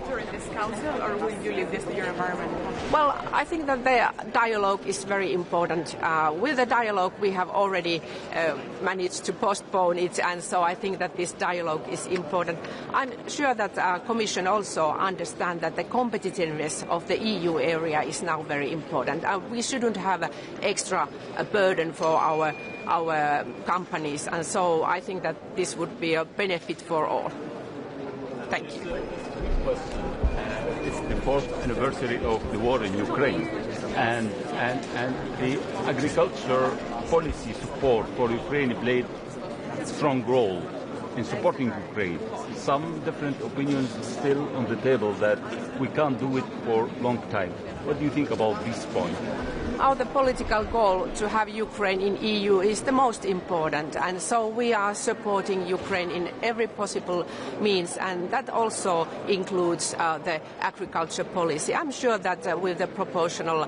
During this council, or will you leave this to your environment? Well, I think that the dialogue is very important. With the dialogue, we have already managed to postpone it, and so I think that this dialogue is important. I'm sure that Commission also understands that the competitiveness of the EU area is now very important. We shouldn't have an extra burden for our companies, and so I think that this would be a benefit for all. Thank you. It's the 4th anniversary of the war in Ukraine, and the agriculture policy support for Ukraine played a strong role in supporting Ukraine. Some different opinions still on the table that we can't do it for a long time. What do you think about this point? The political goal to have Ukraine in EU is the most important, and so we are supporting Ukraine in every possible means, and that also includes the agriculture policy. I'm sure that with the proportional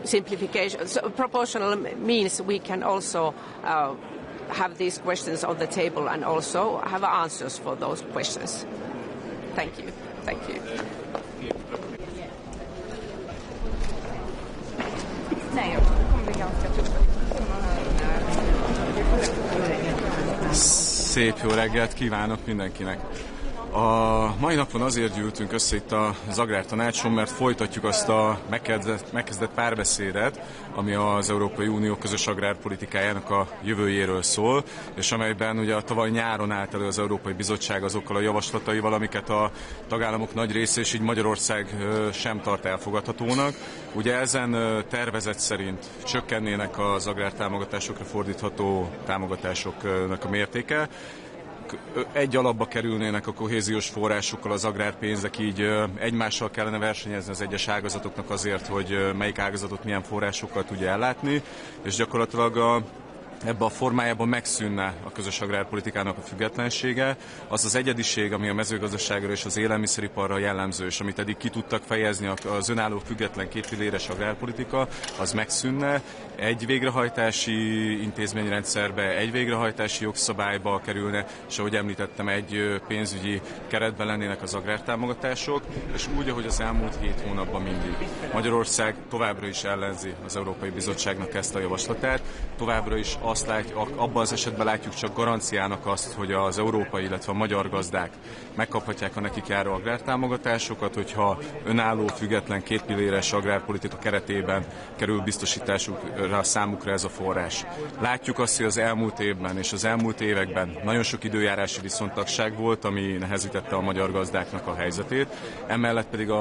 simplification, proportional means, we can also have these questions on the table and also have answers for those questions. Thank you. Thank you. Szép jó reggelt kívánok mindenkinek! A mai napon azért gyűltünk össze itt az Agrártanácson, mert folytatjuk azt a megkezdett párbeszédet, ami az Európai Unió közös agrárpolitikájának a jövőjéről szól, és amelyben ugye a tavaly nyáron állt elő az Európai Bizottság azokkal a javaslataival, amiket a tagállamok nagy része, és így Magyarország sem tart elfogadhatónak. Ugye ezen tervezet szerint csökkennének az agrártámogatásokra fordítható támogatásoknak a mértéke, egy alapba kerülnének a kohéziós forrásokkal az agrárpénzek, így egymással kellene versenyezni az egyes ágazatoknak azért, hogy melyik ágazatot milyen forrásokkal tudja ellátni, és gyakorlatilag ebben a formájában megszűnne a közös agrárpolitikának a függetlensége, az az egyediség, ami a mezőgazdaságra és az élelmiszeriparra jellemző, és amit eddig ki tudtak fejezni az önálló független kétpilléres agrárpolitika, az megszűnne, egy végrehajtási intézményrendszerbe, egy végrehajtási jogszabályba kerülne, és ahogy említettem, egy pénzügyi keretben lennének az agrártámogatások, és úgy, ahogy az elmúlt 7 hónapban mindig. Magyarország továbbra is ellenzi az Európai Bizottságnak ezt a javaslatát, továbbra is azt látjuk, abban az esetben látjuk csak garanciának azt, hogy az európai, illetve a magyar gazdák megkaphatják a nekik járó agrártámogatásokat, hogyha önálló, független, kétpilléres agrárpolitika keretében kerül biztosításukra a számukra ez a forrás. Látjuk azt, hogy az elmúlt évben és az elmúlt években nagyon sok időjárási viszontagság volt, ami nehezítette a magyar gazdáknak a helyzetét. Emellett pedig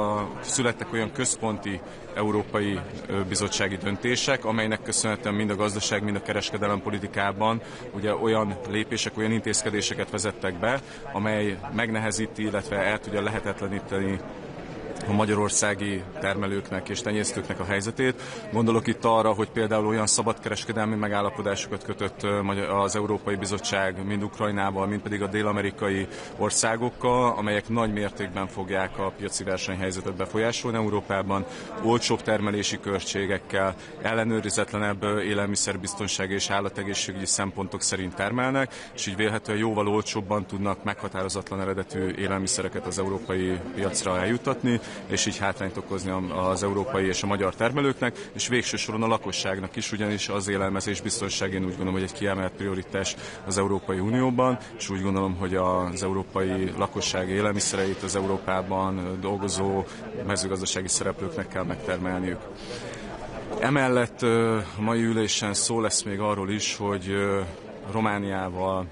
születtek olyan központi európai bizottsági döntések, amelynek köszönhetően mind a gazdaság, mind a kereskedelem politikában ugye olyan lépések, olyan intézkedéseket vezettek be, amely megnehezíti, illetve el tudja lehetetleníteni a magyarországi termelőknek és tenyésztőknek a helyzetét. Gondolok itt arra, hogy például olyan szabadkereskedelmi megállapodásokat kötött az Európai Bizottság mind Ukrajnával, mind pedig a dél-amerikai országokkal, amelyek nagy mértékben fogják a piaci versenyhelyzetet befolyásolni Európában, olcsóbb termelési költségekkel, ellenőrizetlenebb élelmiszerbiztonsági és állategészségügyi szempontok szerint termelnek, és így vélhetően jóval olcsóbban tudnak meghatározatlan eredetű élelmiszereket az európai piacra eljuttatni, és így hátrányt okozni az európai és a magyar termelőknek, és végső soron a lakosságnak is, ugyanis az élelmezés biztonság én úgy gondolom, hogy egy kiemelt prioritás az Európai Unióban, és úgy gondolom, hogy az európai lakosság élelmiszereit az Európában dolgozó mezőgazdasági szereplőknek kell megtermelniük. Emellett a mai ülésen szó lesz még arról is, hogy Romániával,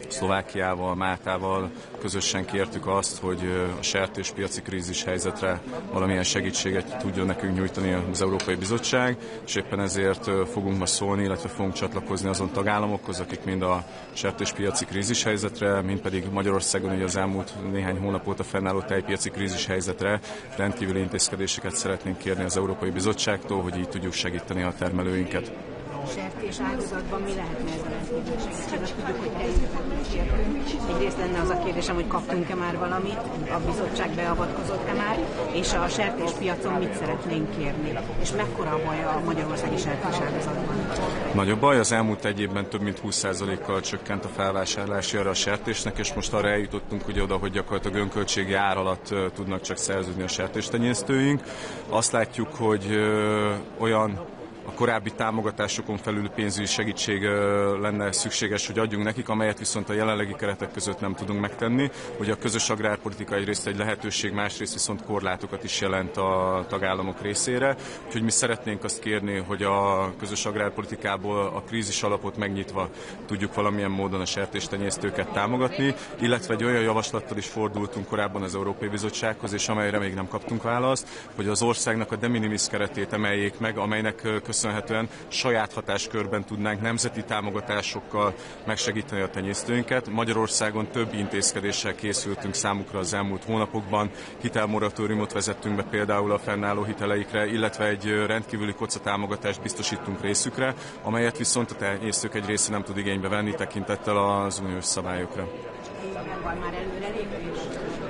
Szlovákiával, Máltával közösen kértük azt, hogy a sertéspiaci krízis helyzetre valamilyen segítséget tudjon nekünk nyújtani az Európai Bizottság, és éppen ezért fogunk ma szólni, illetve fogunk csatlakozni azon tagállamokhoz, akik mind a sertéspiaci krízis helyzetre, mind pedig Magyarországon ugye az elmúlt néhány hónap óta fennálló tejpiaci krízis helyzetre rendkívüli intézkedéseket szeretnénk kérni az Európai Bizottságtól, hogy így tudjuk segíteni a termelőinket. Sertés ágazatban mi lehetne ez a rendkívül segítség? Tudjuk, hogy természetesen kértünk. Egyrészt lenne az a kérdésem, hogy kaptunk-e már valamit, a bizottság beavatkozott-e már, és a sertéspiacon mit szeretnénk kérni, és mekkora a baj a magyarországi sertés ágazatban? Nagyobb baj, az elmúlt egy évben több mint 20%-kal csökkent a felvásárlási ára a sertésnek, és most arra eljutottunk ugye oda, hogy gyakorlatilag önköltségi ár alatt tudnak csak szerződni a sertéstenyésztőink. Azt látjuk, hogy olyan a korábbi támogatásokon felül pénzügyi segítség lenne szükséges, hogy adjunk nekik, amelyet viszont a jelenlegi keretek között nem tudunk megtenni. Ugye a közös agrárpolitika egyrészt egy lehetőség, másrészt viszont korlátokat is jelent a tagállamok részére. Úgyhogy mi szeretnénk azt kérni, hogy a közös agrárpolitikából a krízis alapot megnyitva tudjuk valamilyen módon a sertéstenyésztőket támogatni, illetve egy olyan javaslattal is fordultunk korábban az Európai Bizottsághoz, és amelyre még nem kaptunk választ, hogy az országnak a de minimis keretét emeljék meg, amelynek köszönhetően saját hatáskörben tudnánk nemzeti támogatásokkal megsegíteni a tenyésztőinket. Magyarországon több intézkedéssel készültünk számukra az elmúlt hónapokban. Hitelmoratóriumot vezettünk be például a fennálló hiteleikre, illetve egy rendkívüli kocatámogatást biztosítunk részükre, amelyet viszont a tenyésztők egy része nem tud igénybe venni tekintettel az uniós szabályokra. Van már előrelépés?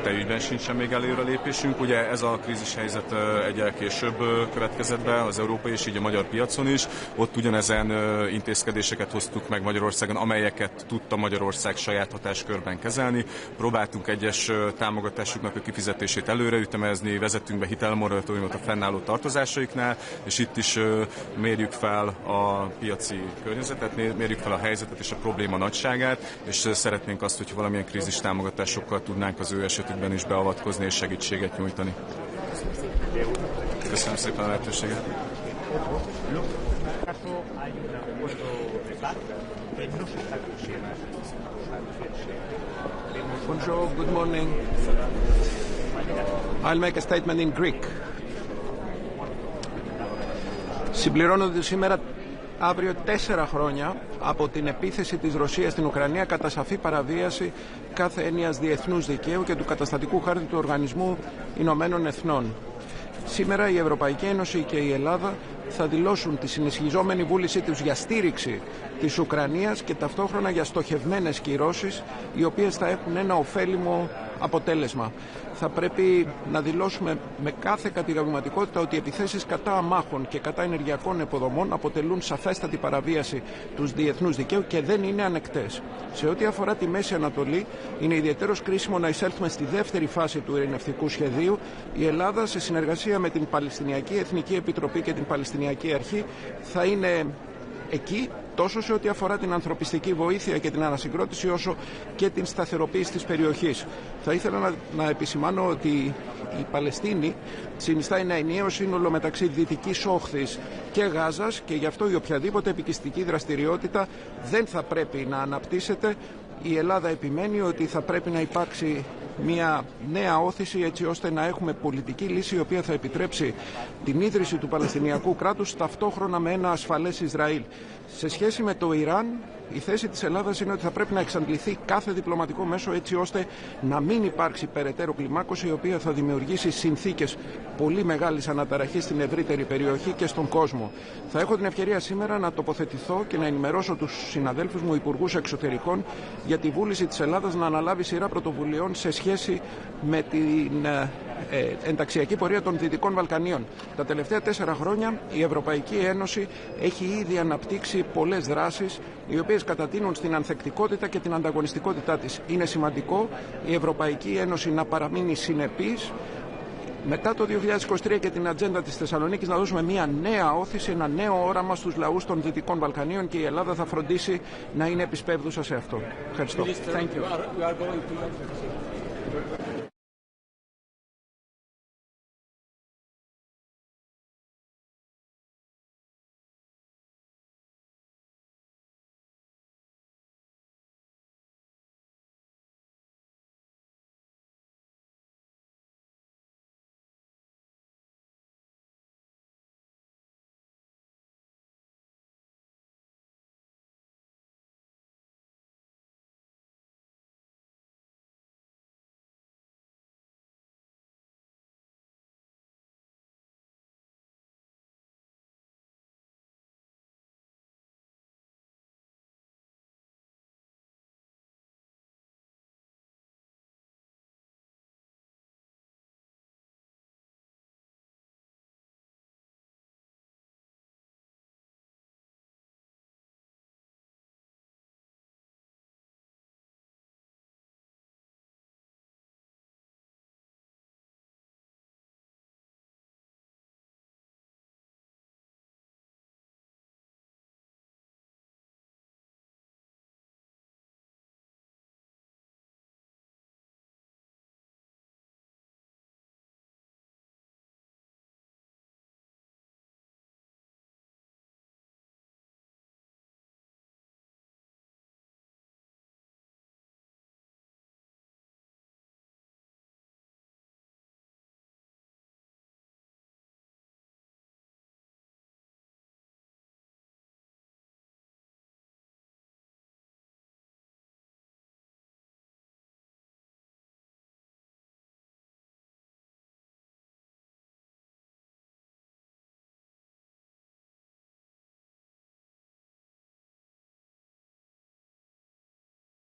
Tejügyben sincsen még előrelépésünk. Ugye ez a krízis helyzet egyel később következett be az európai és így a magyar piacon is. Ott ugyanezen intézkedéseket hoztuk meg Magyarországon, amelyeket tudta Magyarország saját hatáskörben kezelni. Próbáltunk egyes támogatásoknak a kifizetését előreütemezni, vezettünk be hitelmoratóriumot a fennálló tartozásaiknál, és itt is mérjük fel a piaci környezetet, mérjük fel a helyzetet és a probléma nagyságát, és szeretnénk azt, hogy valamilyen krízis támogatásokkal tudnánk az ő esetükben is beavatkozni és segítséget nyújtani. Köszönöm szépen a lehetőséget. Bonjour, good morning. I'll make a statement in Greek. Συμπληρώνονται σήμερα αύριο 4 χρόνια από την επίθεση της Ρωσίας στην Ουκρανία κατά σαφή παραβίαση κάθε έννοιας διεθνούς δικαίου και του καταστατικού χάρτη του Οργανισμού Ηνωμένων Εθνών. Σήμερα η Ευρωπαϊκή Ένωση και η Ελλάδα θα δηλώσουν τη συνισχυζόμενη βούλησή τους για στήριξη της Ουκρανίας και ταυτόχρονα για στοχευμένες κυρώσεις, οι οποίες θα έχουν ένα ωφέλιμο αποτέλεσμα. Θα πρέπει να δηλώσουμε με κάθε κατηγορηματικότητα ότι οι επιθέσεις κατά αμάχων και κατά ενεργειακών υποδομών αποτελούν σαφέστατη παραβίαση του διεθνούς δικαίου και δεν είναι ανεκτές. Σε ό,τι αφορά τη Μέση Ανατολή, είναι ιδιαίτερος κρίσιμο να εισέλθουμε στη δεύτερη φάση του ειρηνευτικού σχεδίου. Η Ελλάδα, σε συνεργασία με την Παλαιστινιακή Εθνική Επιτροπή και την Παλαιστινιακή Αρχή, θα είναι εκεί τόσο σε ό,τι αφορά την ανθρωπιστική βοήθεια και την ανασυγκρότηση όσο και την σταθεροποίηση της περιοχής. Θα ήθελα να επισημάνω ότι η Παλαιστίνη συνιστά ένα ενιαίο σύνολο μεταξύ Δυτικής Όχθης και Γάζας και γι' αυτό η οποιαδήποτε επικιστική δραστηριότητα δεν θα πρέπει να αναπτύσσεται. Η Ελλάδα επιμένει ότι θα πρέπει να υπάρξει μια νέα όθηση έτσι ώστε να έχουμε πολιτική λύση η οποία θα επιτρέψει την ίδρυση του Παλαιστινιακού κράτους ταυτόχρονα με ένα ασφαλές Ισραήλ. Σε σχέση με το Ιράν, Η θέση της Ελλάδας είναι ότι θα πρέπει να εξαντληθεί κάθε διπλωματικό μέσο έτσι ώστε να μην υπάρξει περαιτέρω κλιμάκωση η οποία θα δημιουργήσει συνθήκες πολύ μεγάλης αναταραχής στην ευρύτερη περιοχή και στον κόσμο. Θα έχω την ευκαιρία σήμερα να τοποθετηθώ και να ενημερώσω τους συναδέλφους μου υπουργούς εξωτερικών για τη βούληση της Ελλάδας να αναλάβει σειρά πρωτοβουλειών σε σχέση με την ενταξιακή πορεία των Δυτικών Βαλκανίων. Τα τελευταία 4 χρόνια η Ευρωπαϊκή Ένωση έχει ήδη αναπτύξει πολλές δράσεις οι οποίες κατατείνουν στην ανθεκτικότητα και την ανταγωνιστικότητά της. Είναι σημαντικό η Ευρωπαϊκή Ένωση να παραμείνει συνεπής μετά το 2023 και την ατζέντα της Θεσσαλονίκης να δώσουμε μια νέα όθηση, ένα νέο όραμα στους λαούς των Δυτικών Βαλκανίων και η Ελλάδα θα φροντίσει να είναι επισπεύδουσα σε αυτό. Ευχαριστώ. Thank you.